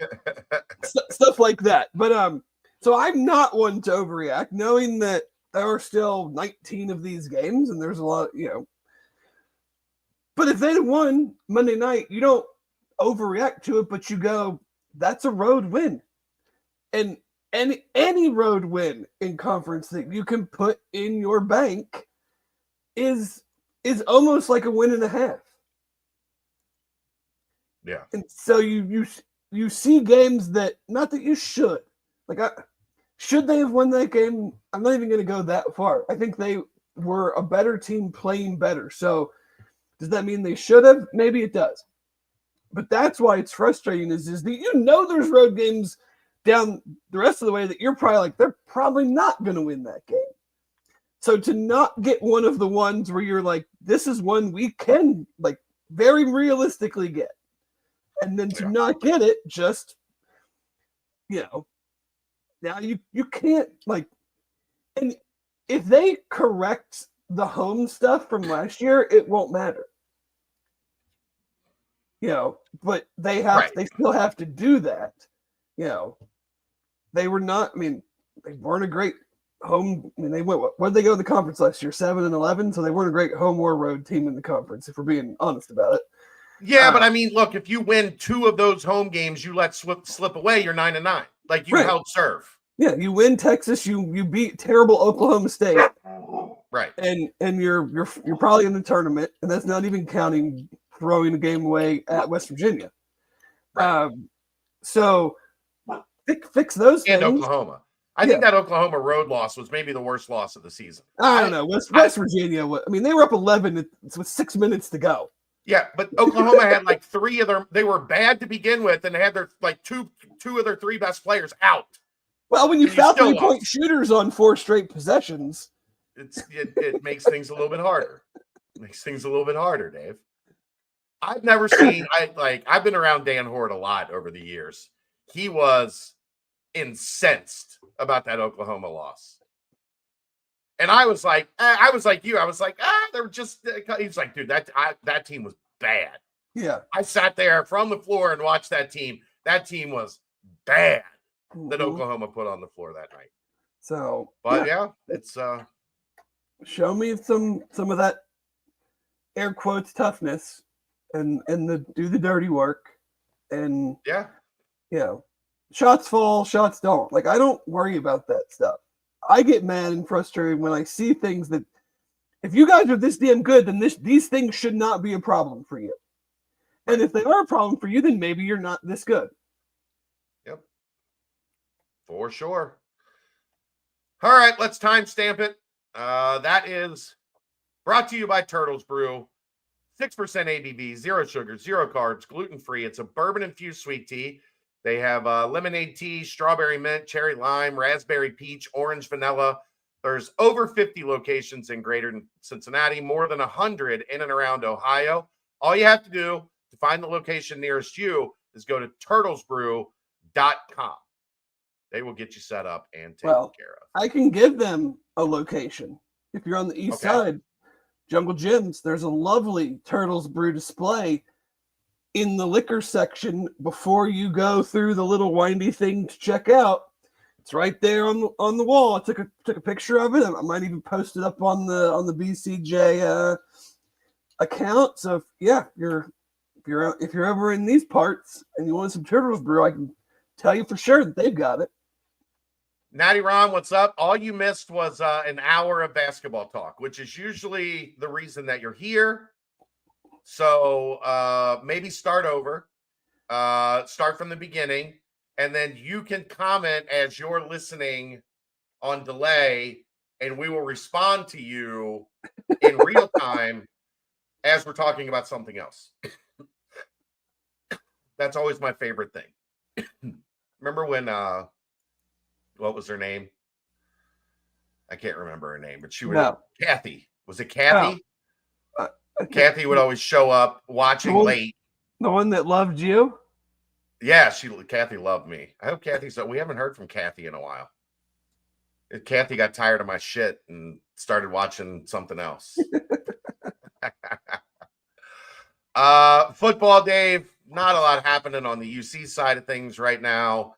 stuff like that. But so I'm not one to overreact, knowing that there are still 19 of these games, and there's a lot, But if they'd won Monday night, you don't overreact to it, but you go, that's a road win. And any road win in conference that you can put in your bank is almost like a win and a half. Yeah. And so you see games that, not that you should. Like, should they have won that game? I'm not even going to go that far. I think they were a better team playing better. So does that mean they should have? Maybe it does. But that's why it's frustrating is that there's road games down the rest of the way that you're probably like, they're probably not going to win that game. So to not get one of the ones where you're like, this is one we can like very realistically get. And then to not get it, just, now you can't like, and if they correct the home stuff from last year, it won't matter. But they still have to do that. They were not, they weren't a great home. I mean, they went. What did they go in the conference last year? 7-11. So they weren't a great home or road team in the conference, if we're being honest about it. Yeah, but I mean, look, if you win 2 of those home games, you let slip away, you're 9-9. Like you held serve. Yeah, you win Texas, you beat terrible Oklahoma State, right? And you're probably in the tournament, and that's not even counting throwing the game away at West Virginia. Right. So fix those and things. Oklahoma. I think that Oklahoma road loss was maybe the worst loss of the season. I don't know. West Virginia. I mean, they were up 11 with 6 minutes to go. Yeah, but Oklahoma had like 3 of their. They were bad to begin with, and they had their like two of their 3 best players out. Well, when you foul 3-point shooters on 4 straight possessions, it makes things a little bit harder. It makes things a little bit harder, Dave. I've never seen. I've been around Dan Hort a lot over the years. He was incensed about that Oklahoma loss. And I was like you. I was like, they're just. He's like, dude, that team was bad. Yeah. I sat there from the floor and watched that team. That team was bad that Oklahoma put on the floor that night. So, but yeah it's show me some of that air quotes toughness and do the dirty work and shots fall, shots don't. Like, I don't worry about that stuff. I get mad and frustrated when I see things that, if you guys are this damn good, then these things should not be a problem for you. And if they are a problem for you, then maybe you're not this good. Yep. For sure. All right, let's timestamp it. That is brought to you by Turtles Brew. 6% ABV, 0 sugar, 0 carbs, gluten-free. It's a bourbon-infused sweet tea. They have lemonade tea, strawberry mint, cherry lime, raspberry peach, orange vanilla. There's over 50 locations in greater Cincinnati, more than 100 in and around Ohio. All you have to do to find the location nearest you is go to turtlesbrew.com. They will get you set up and taken care of. I can give them a location. If you're on the east side, Jungle Gyms, there's a lovely Turtles Brew display in the liquor section before you go through the little windy thing to check out. It's right there on the wall. I took a picture of it. I might even post it up on the BCJ account. So if you're ever in these parts and you want some Turtles Brew, I can tell you for sure that they've got it. Natty Ron, what's up? All you missed was an hour of basketball talk, which is usually the reason that you're here. So maybe start over, start from the beginning, and then you can comment as you're listening on delay, and we will respond to you in real time as we're talking about something else. That's always my favorite thing. Remember when, what was her name? I can't remember her name, but she was Kathy. Was it Kathy? Oh. Kathy would always show up watching late. The one that loved you? Yeah, Kathy loved me. I hope we haven't heard from Kathy in a while. Kathy got tired of my shit and started watching something else. Football, Dave, not a lot happening on the UC side of things right now.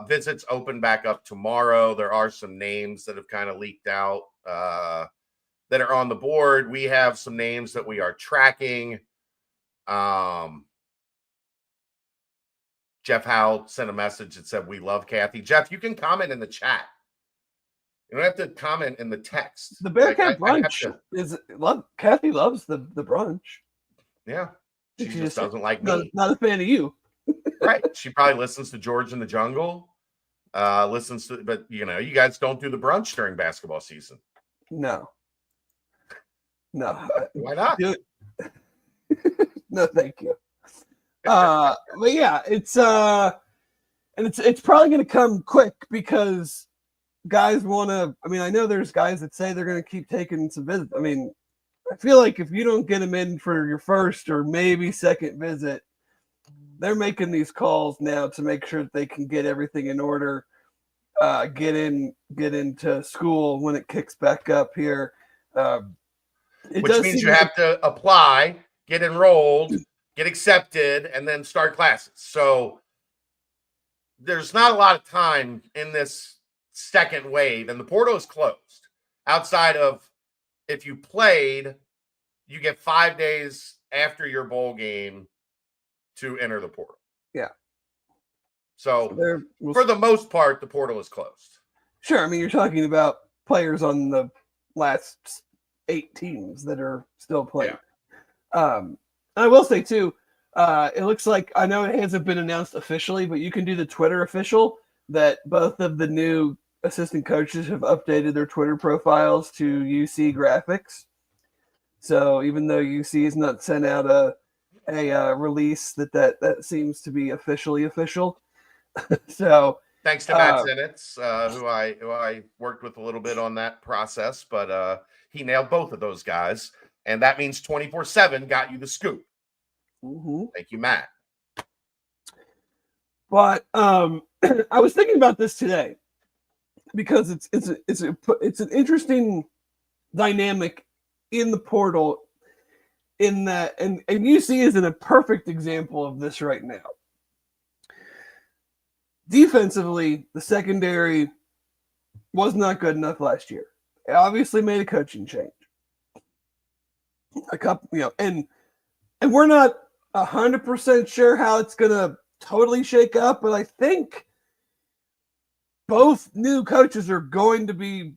Visits open back up tomorrow. There are some names that have kind of leaked out that are on the board. We have some names that we are tracking. Jeff Howe sent a message that said, "We love Kathy." Jeff, you can comment in the chat. You don't have to comment in the text. The Bearcat brunch Kathy loves the brunch. Yeah. She just doesn't like me. Not a fan of you. Right. She probably listens to George in the Jungle. But you guys don't do the brunch during basketball season. No. Why not? No, thank you. But yeah, it's probably going to come quick because guys want to. I mean, I know there's guys that say they're going to keep taking some visits. I mean, I feel like if you don't get them in for your first or maybe second visit, they're making these calls now to make sure that they can get everything in order, get into school when it kicks back up here. Which means you have to apply, get enrolled, get accepted, and then start classes. So there's not a lot of time in this second wave, and the portal is closed. Outside of if you played, you get 5 days after your bowl game to enter the portal. Yeah. So for the most part, the portal is closed. Sure. I mean, you're talking about players on the last 8 teams that are still playing. Yeah. I will say too, it looks like, I know it hasn't been announced officially, but you can do the Twitter official that both of the new assistant coaches have updated their Twitter profiles to UC graphics. So even though UC has not sent out a release, that seems to be officially official. So thanks to Matt Zenitz, who I worked with a little bit on that process, but he nailed both of those guys, and that means 24/7 got you the scoop. Mm-hmm. Thank you, Matt. But I was thinking about this today because it's an interesting dynamic in the portal, in that, and UC is in a perfect example of this right now. Defensively, the secondary was not good enough last year. It obviously made a coaching change. A couple, and we're not 100% sure how it's gonna totally shake up, but I think both new coaches are going to be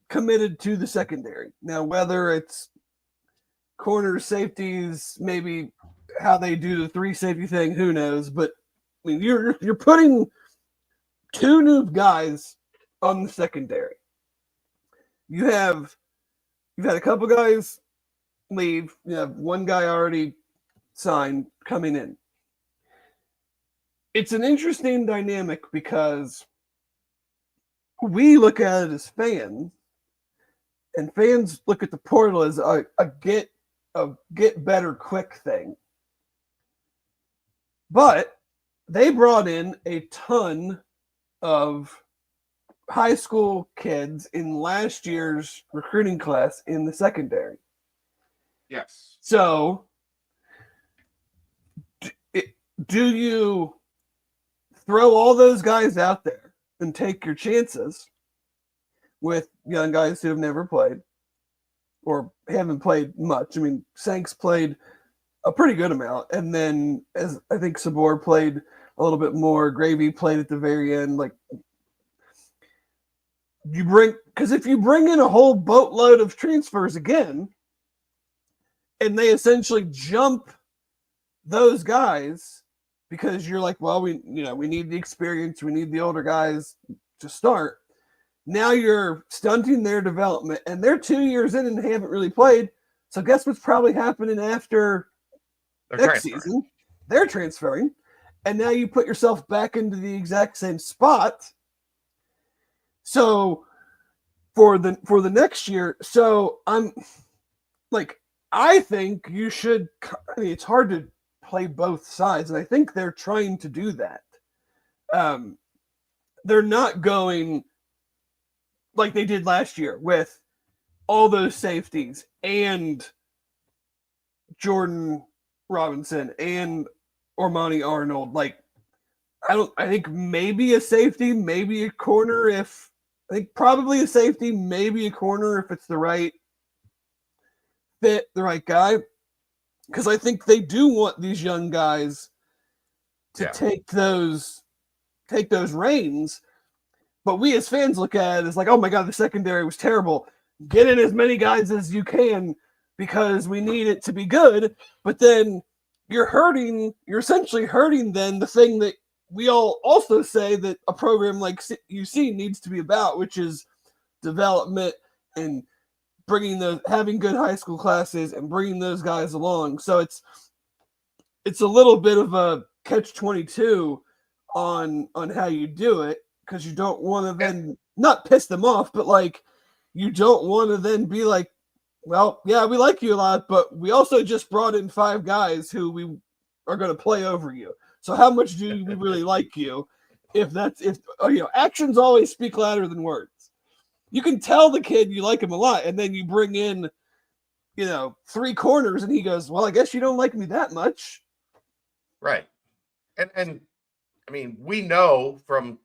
committed to the secondary. Now, whether it's corners, safeties, maybe how they do the 3 safety thing, who knows? But I mean, you're putting 2 new guys on the secondary. You've had a couple guys leave. You have 1 guy already signed coming in. It's an interesting dynamic because we look at it as fans, and fans look at the portal as a get better quick thing. But they brought in a ton of high school kids in last year's recruiting class in the secondary. Yes. So do you throw all those guys out there and take your chances with young guys who have never played or haven't played much? I mean, Sanks played a pretty good amount, and then as I think Sabor played a little bit more, Gravy played at the very end. Like, because if you bring in a whole boatload of transfers again, and they essentially jump those guys because you're like, well, we need the experience, we need the older guys to start. Now you're stunting their development, and they're 2 years in and haven't really played. So guess what's probably happening after next season? They're transferring, and now you put yourself back into the exact same spot. So for the next year, so I'm like, I think you should. I mean, it's hard to play both sides, and I think they're trying to do that. They're not going like they did last year with all those safeties and Jordan Robinson and Ormani Arnold. Like, I think maybe a safety, maybe a corner. I think probably a safety, maybe a corner if it's the right fit, the right guy. Because I think they do want these young guys to take those reins. But we as fans look at it as like, oh my God, the secondary was terrible. Get in as many guys as you can because we need it to be good. But then you're essentially hurting then the thing that we all also say that a program like UC needs to be about, which is development and having good high school classes and bringing those guys along. So it's a little bit of a catch-22 on how you do it, because you don't want to then not piss them off, but like you don't want to then be like, well, yeah, we like you a lot, but we also just brought in 5 guys who we are going to play over you. So how much do we really like you? If actions always speak louder than words. You can tell the kid you like him a lot, and then you bring in, 3 corners, and he goes, well, I guess you don't like me that much. Right. And I mean, we know from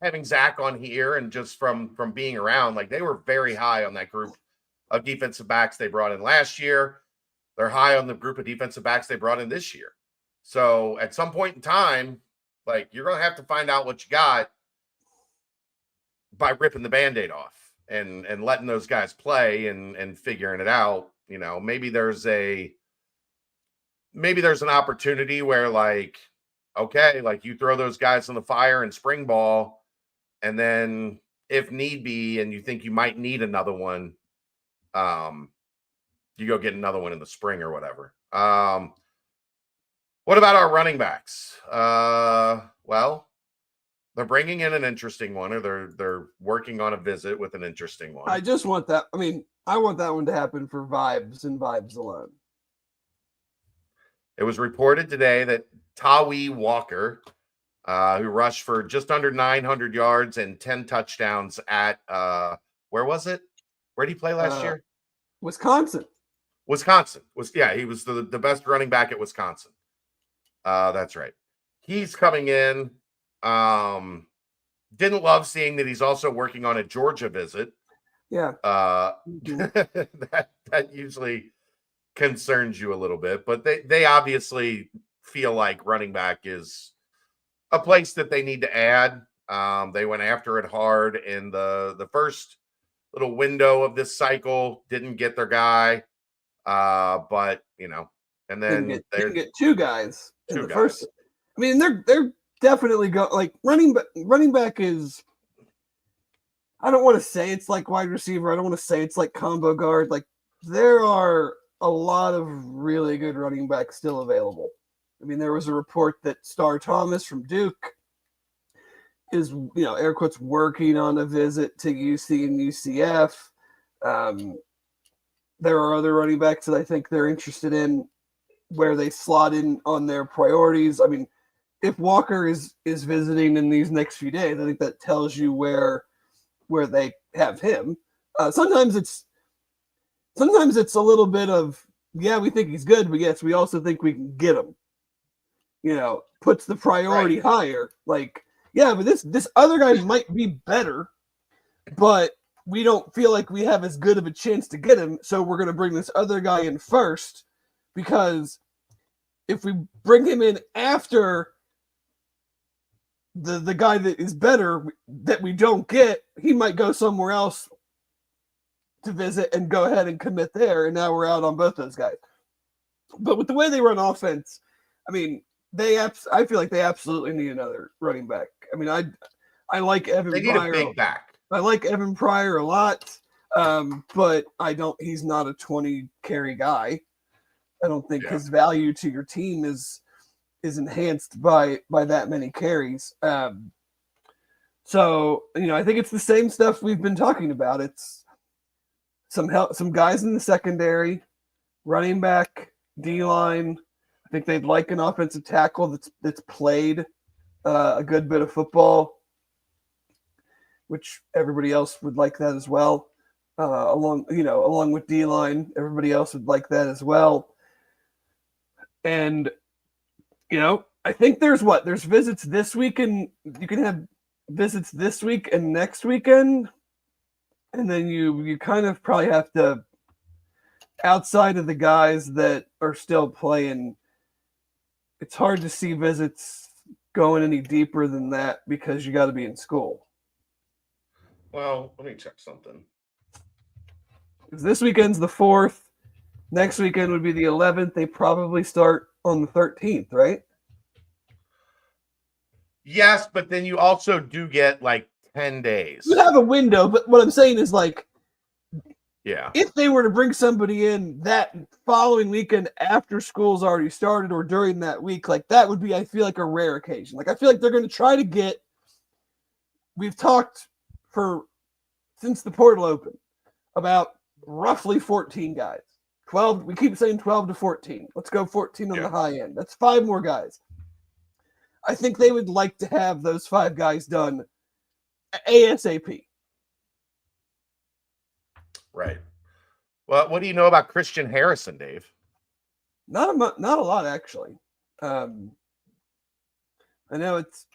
having Zach on here and just from being around, like they were very high on that group of defensive backs they brought in last year. They're high on the group of defensive backs they brought in this year. So at some point in time, like you're going to have to find out what you got by ripping the Band-Aid off and letting those guys play and figuring it out. You know, maybe there's an opportunity where like, okay, like you throw those guys in the fire in spring ball, and then if need be, and you think you might need another one, you go get another one in the spring or whatever. What about our running backs? Well, they're bringing in an interesting one, or they're working on a visit with an interesting one. I just want that. I mean, I want that one to happen for vibes and vibes alone. It was reported today that Tawi Walker, who rushed for just under 900 yards and 10 touchdowns at where was it? Where did he play last year? Wisconsin. He was the best running back at Wisconsin. That's right. He's coming in. Didn't love seeing that he's also working on a Georgia visit. Yeah. That usually concerns you a little bit, but they obviously feel like running back is a place that they need to add. They went after it hard in the first little window of this cycle, didn't get their guy. But you know, and then they get two guys in the first. I mean, they're definitely like running back is. I don't want to say it's like wide receiver. I don't want to say it's like combo guard. Like there are a lot of really good running backs still available. I mean, there was a report that Star Thomas from Duke is, air quotes, working on a visit to UC and UCF. There are other running backs that I think they're interested in where they slot in on their priorities. I mean, if Walker is visiting in these next few days, I think that tells you where they have him. Sometimes it's a little bit of, yeah, we think he's good, but yes, we also think we can get him. Puts the priority higher. Like, yeah, but this other guy might be better, but we don't feel like we have as good of a chance to get him, so we're going to bring this other guy in first, because if we bring him in after the guy that is better that we don't get, he might go somewhere else to visit and go ahead and commit there, and now we're out on both those guys. But with the way they run offense, I mean, I feel like they absolutely need another running back. I mean, I like Evan Pryor. They need a big back. I like Evan Pryor a lot, but he's not a 20 carry guy. I don't think his value to your team is enhanced by that many carries. So, I think it's the same stuff we've been talking about. It's some guys in the secondary, running back, D-line. I think they'd like an offensive tackle that's played a good bit of football, which everybody else would like that as well. Along with D-line, everybody else would like that as well. And, I think there's visits this week, and you can have visits this week and next weekend. And then you kind of probably have to, outside of the guys that are still playing, it's hard to see visits going any deeper than that because you got to be in school. Well, let me check something. This weekend's the 4th. Next weekend would be the 11th. They probably start on the 13th, right? Yes, but then you also do get like 10 days. You have a window, but what I'm saying is yeah, if they were to bring somebody in that following weekend after school's already started or during that week, like that would be, I feel like, a rare occasion. Like I feel like they're going to try to get. We've talked since the portal opened about roughly 14 guys. 12. We keep saying 12 to 14. Let's go 14 on the high end. That's 5 more guys. I think they would like to have those 5 guys done ASAP. Right. Well, what do you know about Christian Harrison, Dave? Not a lot, actually. I know it's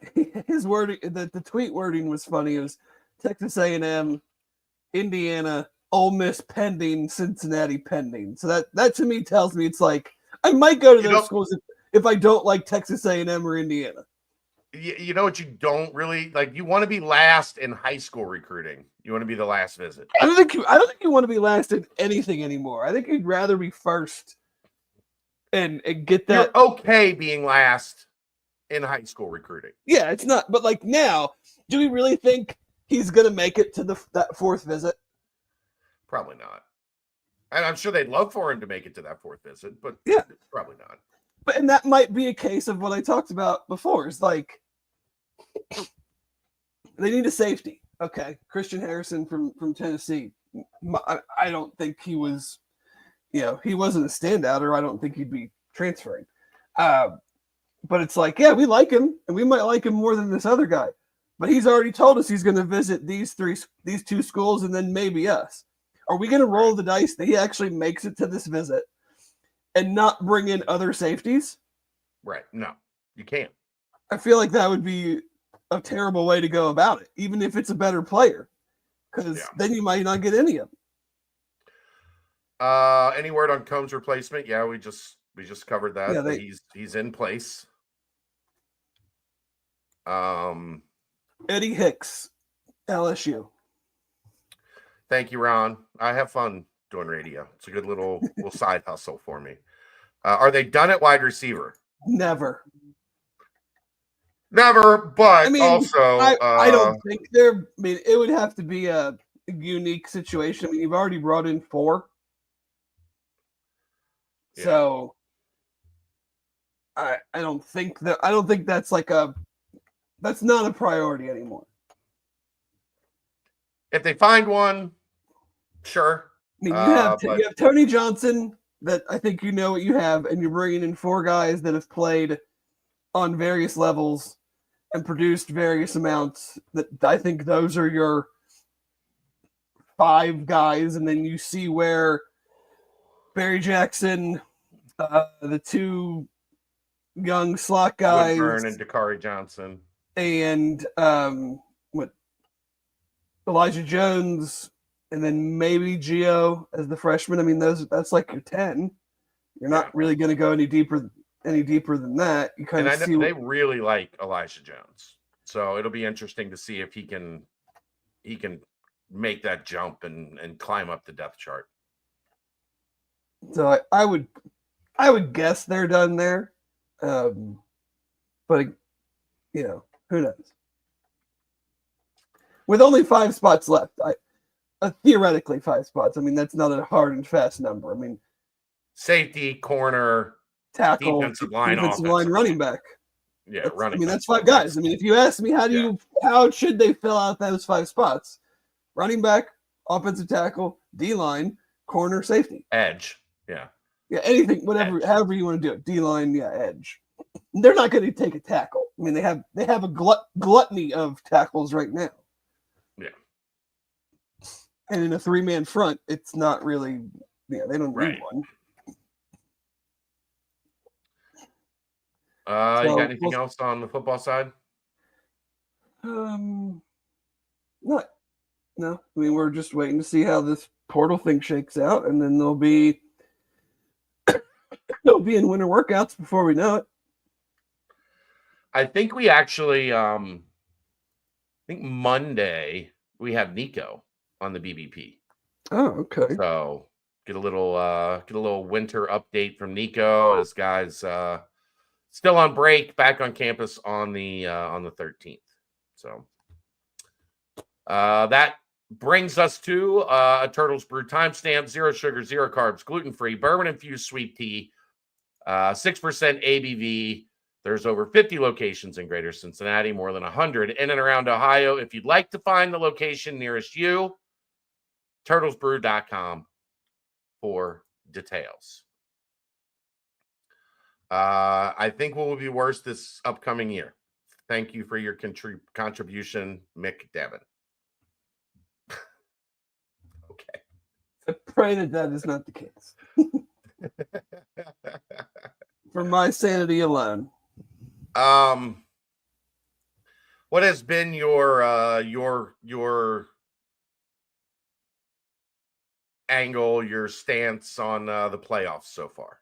his wording. The tweet wording was funny. It was Texas A&M, Indiana, Ole Miss pending, Cincinnati pending. So that to me tells me it's like I might go to those schools if I don't like Texas A&M or Indiana. You know what you don't really like? You want to be last in high school recruiting. You want to be the last visit. I don't think you want to be last in anything anymore. I think you'd rather be first and get that. You're okay being last in high school recruiting. Yeah, it's not. But like now, do we really think he's going to make it to that fourth visit? Probably not. And I'm sure they'd love for him to make it to that fourth visit, but yeah, probably not. But and that might be a case of what I talked about before. It's like they need a safety. Okay, Christian Harrison from Tennessee. I don't think he was, he wasn't a standout, or I don't think he'd be transferring. But it's like, yeah, we like him, and we might like him more than this other guy. But he's already told us he's going to visit these two schools, and then maybe us. Are we going to roll the dice that he actually makes it to this visit and not bring in other safeties? Right. No, you can't. I feel like that would be a terrible way to go about it, even if it's a better player, because then you might not get any of them. Any word on Combs' replacement? Yeah, we just covered that. Yeah, he's in place. Eddie Hicks, LSU. Thank you, Ron. I have fun doing radio. It's a good little side hustle for me. Are they done at wide receiver? Never, but also I don't think they're. I mean, it would have to be a unique situation. I mean, you've already brought in 4, so I don't think that's that's not a priority anymore. If they find one, sure. I mean, you have Tony Johnson, that I think you know what you have, and you're bringing in 4 guys that have played on various levels and produced various amounts. That I think those are your 5 guys, and then you see where Barry Jackson, the 2 young slot guys, Woodburn and Dakari Johnson, and Elijah Jones, and then maybe Gio as the freshman. I mean, that's like your 10. You're not really going to go any deeper than that. You kind of see they really like Elijah Jones, so it'll be interesting to see if he can make that jump and climb up the depth chart. So I would guess they're done there, but who knows? With only 5 spots left, theoretically 5 spots. I mean, that's not a hard and fast number. I mean, safety, corner, tackle, defensive line, running back. Yeah, running. I mean, that's 5 guys. I mean, if you ask me, how should they fill out those 5 spots? Running back, offensive tackle, D-line, corner, safety, edge. Yeah, anything, whatever, however you want to do it. D-line, edge. They're not going to take a tackle. I mean, they have a gluttony of tackles right now. Yeah. And in a 3-man front, it's not really, they don't need one. You got anything else on the football side? Not. No. I mean, we're just waiting to see how this portal thing shakes out, and then they'll be in winter workouts before we know it. I think we actually, I think Monday we have Nico on the BBP. Oh, okay. So get a little winter update from Nico. As guys still on break, back on campus on the 13th. So that brings us to a Turtles Brew timestamp: 0 sugar, 0 carbs, gluten-free, bourbon-infused sweet tea, 6% ABV. There's over 50 locations in Greater Cincinnati, more than 100 in and around Ohio. If you'd like to find the location nearest you, turtlesbrew.com for details. I think what will be worse this upcoming year. Thank you for your contribution, Mick Devin. Okay. I pray that is not the case. For my sanity alone. What has been your angle, your stance on the playoffs so far?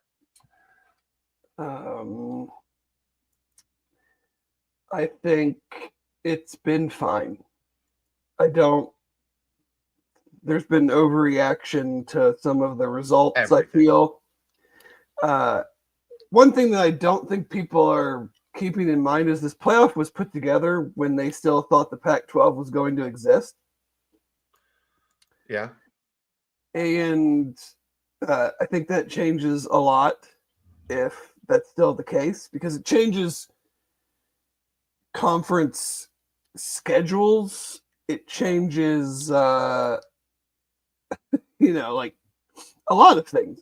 I think it's been fine. There's been overreaction to some of the results. Everything. I feel one thing that I don't think people are keeping in mind is this playoff was put together when they still thought the Pac-12 was going to exist. Yeah. And I think that changes a lot if that's still the case, because it changes conference schedules. It changes, like a lot of things.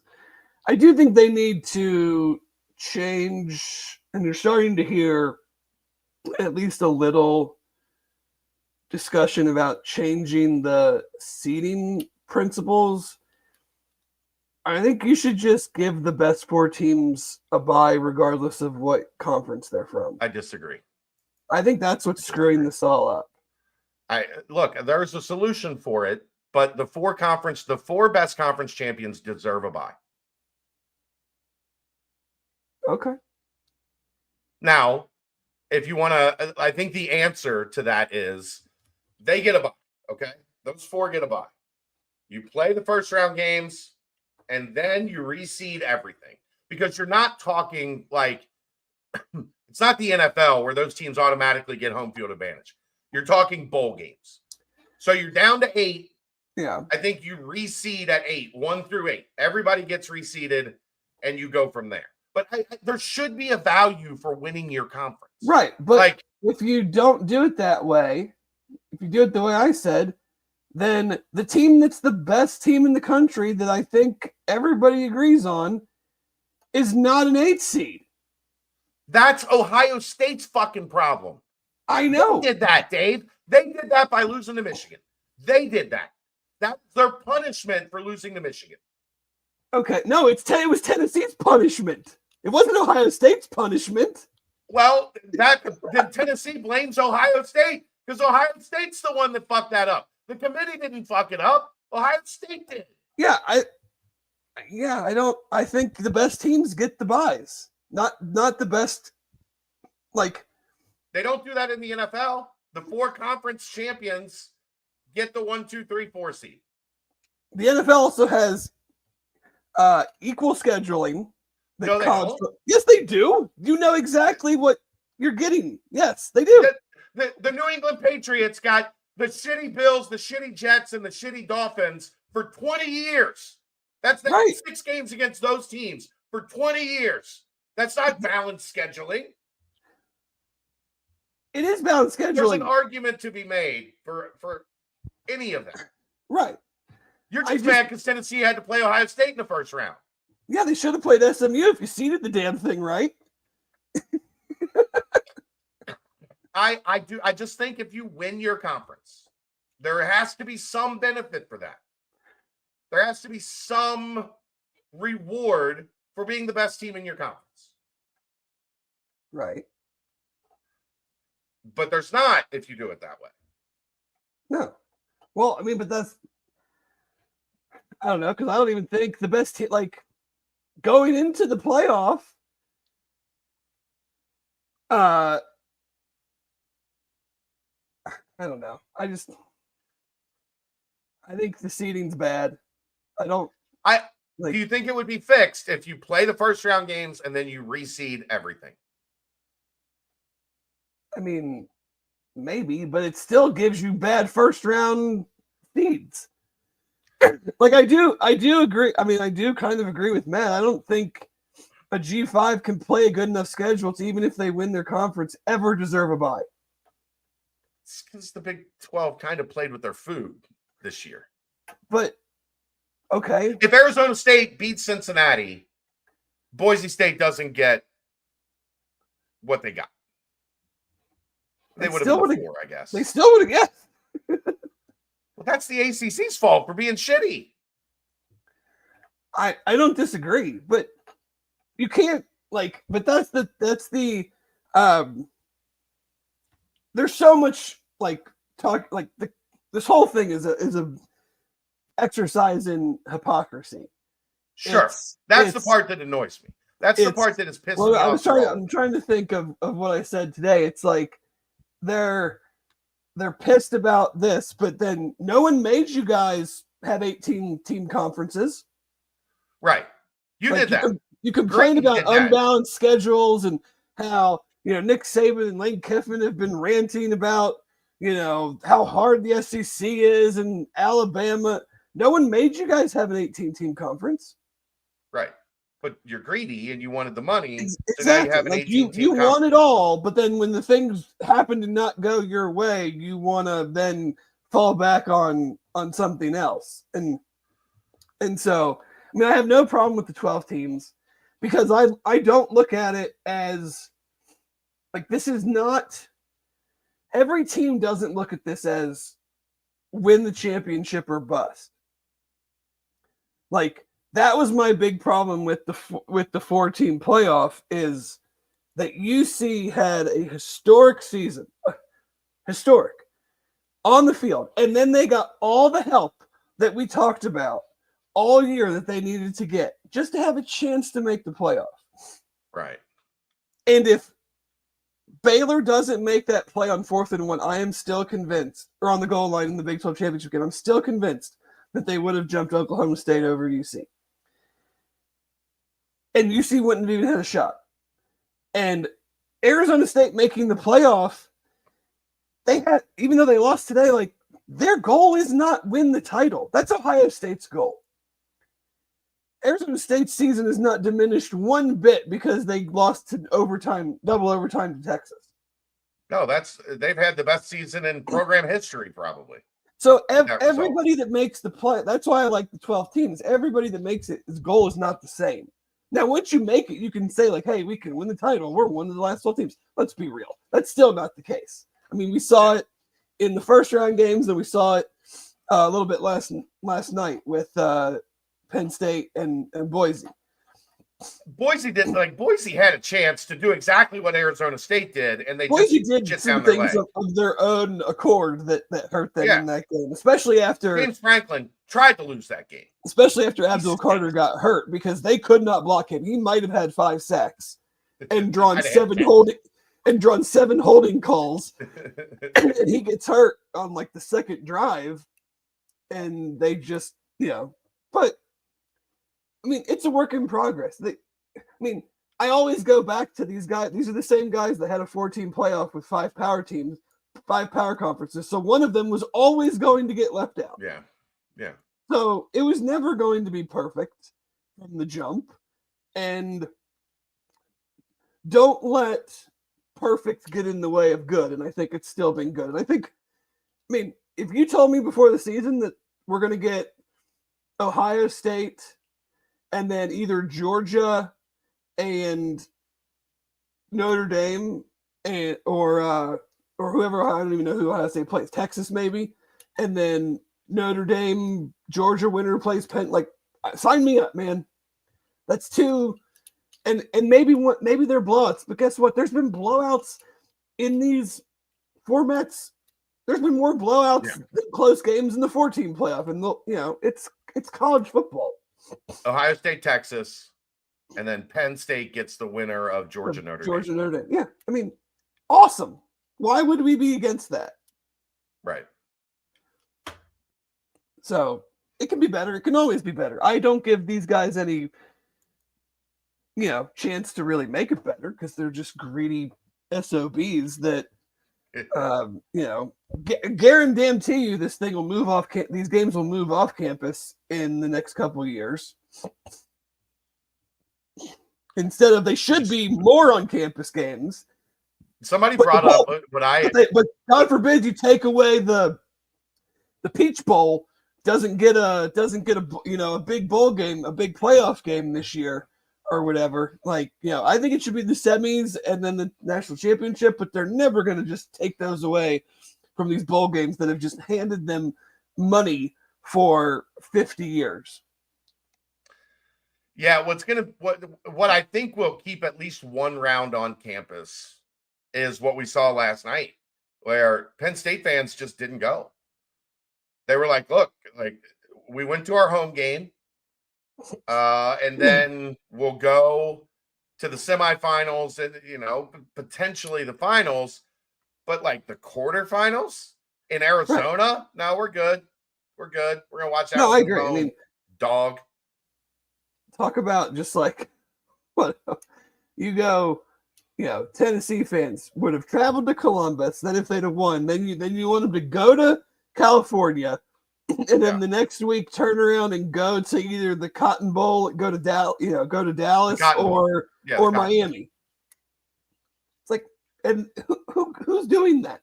I do think they need to change, and you're starting to hear at least a little discussion about changing the seeding principles. I think you should just give the best 4 teams a bye regardless of what conference they're from. I disagree. I think that's what's screwing this all up. Look, there's a solution for it, but the 4 best conference champions deserve a bye. Okay. Now, if you want to, I think the answer to that is they get a bye. Okay. Those 4 get a bye. You play the first round games and then you reseed everything, because you're not talking like it's not the NFL where those teams automatically get home field advantage. You're talking bowl games. So you're down to 8. Yeah. I think you reseed at 8, 1 through 8. Everybody gets reseeded and you go from there. But there should be a value for winning your conference. Right. But if you don't do it that way, if you do it the way I said, then the team that's the best team in the country that I think everybody agrees on is not an 8 seed. That's Ohio State's fucking problem. I know. They did that, Dave. They did that by losing to Michigan. They did that. That's their punishment for losing to Michigan. Okay. No, it was Tennessee's punishment. It wasn't Ohio State's punishment. Well, Tennessee blames Ohio State because Ohio State's the one that fucked that up. The committee didn't fuck it up. Ohio State did. Yeah, I think the best teams get the byes. Not the best, like, they don't do that in the NFL. The 4 conference champions get the 1, 2, 3, 4 seed. The NFL also has equal scheduling. No, they don't. Yes, they do. You know exactly what you're getting. Yes, they do. The New England Patriots got the shitty Bills, the shitty Jets, and the shitty Dolphins for 20 years. That's right. 6 games against those teams for 20 years. That's not balanced scheduling. It is balanced scheduling. There's an argument to be made for any of that. Right. You're just mad because Tennessee had to play Ohio State in the first round. Yeah, they should have played SMU if you seeded the damn thing right. I just think if you win your conference, there has to be some benefit for that. There has to be some reward for being the best team in your conference. Right. But there's not if you do it that way. No. Well, I mean, but that's, I don't know, because I don't even think the best team, like, going into the playoff, I don't know. I think the seeding's bad. Do you think it would be fixed if you play the first round games and then you reseed everything? I mean, maybe, but it still gives you bad first round seeds. Like, I do agree. I mean, I do kind of agree with Matt. I don't think a G5 can play a good enough schedule to, even if they win their conference, ever deserve a bye. It's because the Big 12 kind of played with their food this year. But, okay. If Arizona State beats Cincinnati, Boise State doesn't get what they got. They would have been 4, I guess. They still would have guessed. Well, that's the ACC's fault for being shitty. I don't disagree, but you can't, like, but that's the there's so much talk this whole thing is a exercise in hypocrisy. Sure. That's the part that annoys me. That's the part that is pissing me off. I'm trying to think of what I said today. It's like they're pissed about this, but then no one made you guys have 18 team conferences. Right. You did that. You complain about unbalanced schedules and how, Nick Saban and Lane Kiffin have been ranting about, how hard the SEC is and Alabama. No one made you guys have an 18-team conference. Right. But you're greedy and you wanted the money. Exactly. So now you have an 18-team you want it all, but then when the things happen to not go your way, you want to then fall back on something else. And so, I have no problem with the 12 teams because I don't look at it as this is not – every team doesn't look at this as win the championship or bust. That was my big problem with the 4-team playoff is that UC had a historic season, on the field. And then they got all the help that we talked about all year that they needed to get just to have a chance to make the playoff. Right. And if Baylor doesn't make that play on 4th and 1, I am still convinced, or on the goal line in the Big 12 championship game, I'm still convinced that they would have jumped Oklahoma State over UC. And UC wouldn't have even had a shot. And Arizona State making the playoff, even though they lost today, their goal is not win the title. That's Ohio State's goal. Arizona State's season is not diminished one bit because they lost to double overtime to Texas. No, they've had the best season in program history, probably. So everybody that makes the play, that's why I like the 12 teams. Everybody that makes it, his goal is not the same. Now, once you make it, you can say hey, we can win the title. We're one of the last 12 teams. Let's be real. That's still not the case. We saw it in the first round games, and we saw it a little bit last night with Penn State and Boise. Boise had a chance to do exactly what Arizona State did, and Boise did some things of their own accord that hurt them in that game, especially after James Franklin tried to lose that game. Especially after Abdul Carter got hurt because they could not block him. He might have had 5 sacks and drawn 7 holding calls. And he gets hurt on the second drive, and they just But it's a work in progress. I always go back to these guys. These are the same guys that had a 4-team playoff with 5 power teams, 5 power conferences. So one of them was always going to get left out. Yeah. Yeah. So it was never going to be perfect from the jump. And don't let perfect get in the way of good. And I think it's still been good. And I think, if you told me before the season that we're going to get Ohio State and then either Georgia and Notre Dame or whoever, I don't even know who Ohio State plays, Texas maybe, and then Notre Dame, Georgia winner plays Penn. Sign me up, man. That's 2, and maybe they're blowouts. But guess what? There's been blowouts in these formats. There's been more blowouts than close games in the 4-team playoff, and it's college football. Ohio State, Texas, and then Penn State gets the winner of Georgia, Notre Dame. Yeah, awesome. Why would we be against that? Right. So it can be better. It can always be better. I don't give these guys any, chance to really make it better because they're just greedy SOBs that, guarantee you this thing will move off. These games will move off campus in the next couple of years. Instead of they should be more on campus games. Somebody brought up but God forbid you take away the Peach Bowl. Doesn't get a a big bowl game, a big playoff game this year or whatever. I think it should be the semis and then the national championship, but they're never going to just take those away from these bowl games that have just handed them money for 50 years. Yeah, what I think will keep at least one round on campus is what we saw last night. where Penn State fans just didn't go. They were like, look, like we went to our home game, and then we'll go to the semifinals and, potentially the finals, but like the quarterfinals in Arizona, right. No, we're good. We're good. We're going to watch that. No, I agree. I mean, dog. Talk about just like what you go, Tennessee fans would have traveled to Columbus. Then if they'd have won, then you want them to go to California, and then the next week turn around and go to either the Cotton Bowl, go to Dallas or Miami. It's like, and who's doing that?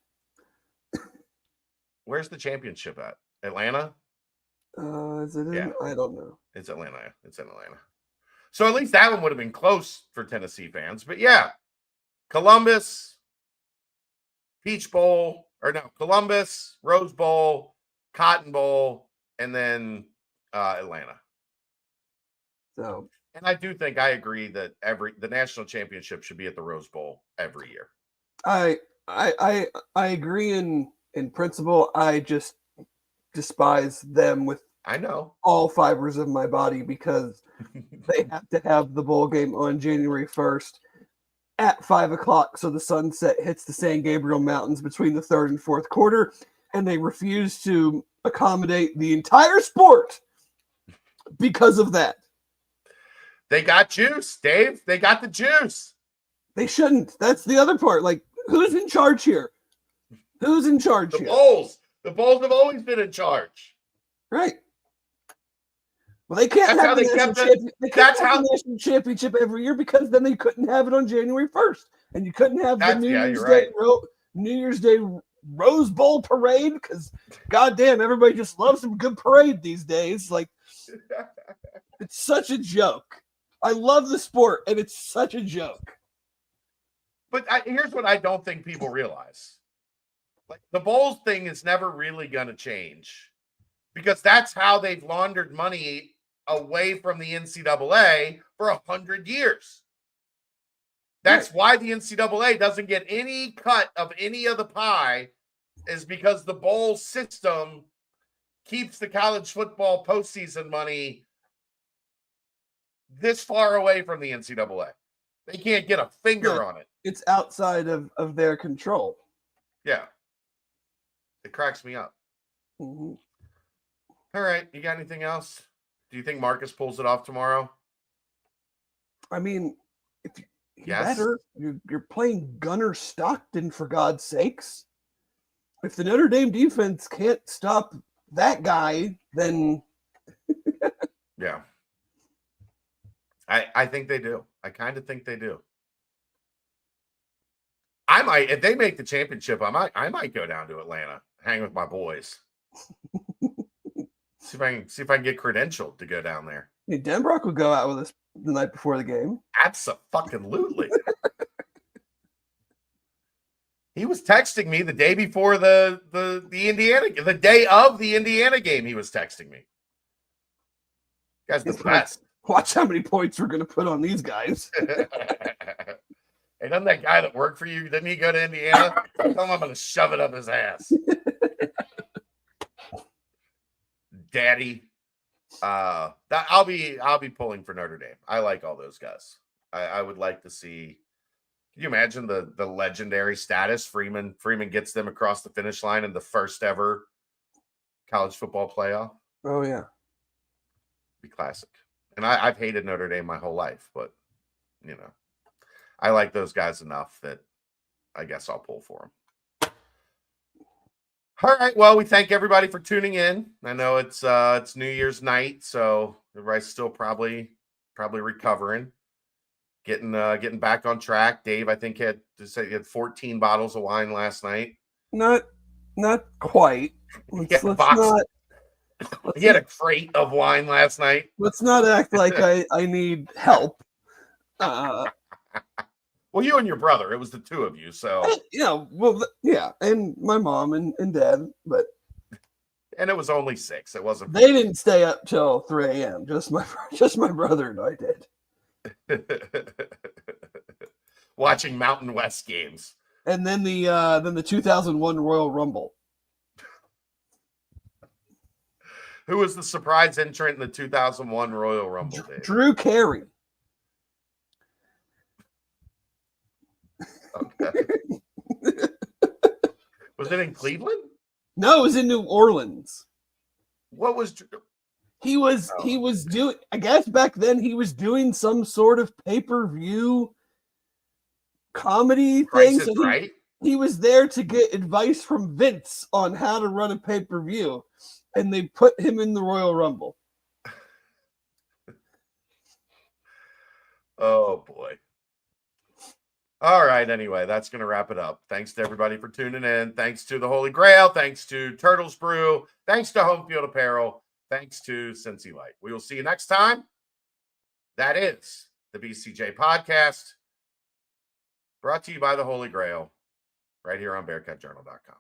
Where's the championship at? Atlanta? Is it in? I don't know. It's Atlanta. It's in Atlanta. So at least that one would have been close for Tennessee fans. But yeah, Columbus, Peach Bowl, Columbus, Rose Bowl, Cotton Bowl, and then Atlanta. So, and I do think I agree that the national championship should be at the Rose Bowl every year. I agree in principle. I just despise them with all fibers of my body because they have to have the bowl game on January 1st at 5:00, so the sunset hits the San Gabriel Mountains between the third and fourth quarter, and they refuse to accommodate the entire sport because of that. They got juice, Dave. They got the juice. They shouldn't. That's the other part. Like, who's in charge here? Who's in charge here? The Bulls have always been in charge. Right. Well, they can't have the national championship every year because then they couldn't have it on January 1st. And you couldn't have the New Year's Day Rose Bowl parade because, goddamn, everybody just loves some good parade these days. Like, it's such a joke. I love the sport, and it's such a joke. But here's what I don't think people realize. Like, the Bulls thing is never really going to change because that's how they've laundered money away from the NCAA for 100 years. That's why the NCAA doesn't get any cut of any of the pie, is because the bowl system keeps the college football postseason money this far away from the NCAA. They can't get a finger on it. It's outside of their control. Yeah. It cracks me up. Mm-hmm. All right. You got anything else? Do you think Marcus pulls it off tomorrow? I mean, if better, you're playing Gunnar Stockton, for God's sakes. If the Notre Dame defense can't stop that guy, then yeah. I think they do. I kind of think they do. I might, if they make the championship, I might go down to Atlanta, hang with my boys. See if I can get credentialed to go down there. Hey, Denbrock would go out with us the night before the game. Abso-fucking-lutely. He was texting me the day before the day of the Indiana game. He was texting me. Guy's the best. Watch how many points we're going to put on these guys. Hey, doesn't that guy that worked for you, didn't he go to Indiana? Tell him I'm going to shove it up his ass. Daddy. I'll be pulling for Notre Dame. I like all those guys. I would like to see. Can you imagine the legendary status Freeman gets them across the finish line in the first ever college football playoff? Oh yeah, be classic. And I've hated Notre Dame my whole life, but I like those guys enough that I guess I'll pull for them. All right. Well, we thank everybody for tuning in. I know it's New Year's night, so everybody's still probably recovering, getting back on track. Dave, I think he had 14 bottles of wine last night. Not quite. He had a crate of wine last night. Let's not act like I need help. Well, you and your brother, it was the two of you, so and my mom and dad, and it was only 6. It wasn't. They didn't stay up till 3 a.m. Just my brother and I did. Watching Mountain West games. and then the 2001 Royal Rumble. Who was the surprise entrant in the 2001 Royal Rumble? Drew Carey. Okay. Was it in Cleveland? No, it was in New Orleans. What was he was doing? I guess back then he was doing some sort of pay-per-view comedy thing. So he was there to get advice from Vince on how to run a pay-per-view, and they put him in the Royal Rumble. Oh boy. All right. Anyway, that's going to wrap it up. Thanks to everybody for tuning in. Thanks to the Holy Grail. Thanks to Turtles Brew. Thanks to Home Field Apparel. Thanks to Cincy Light. We will see you next time. That is the BCJ Podcast, brought to you by the Holy Grail, right here on BearcatJournal.com.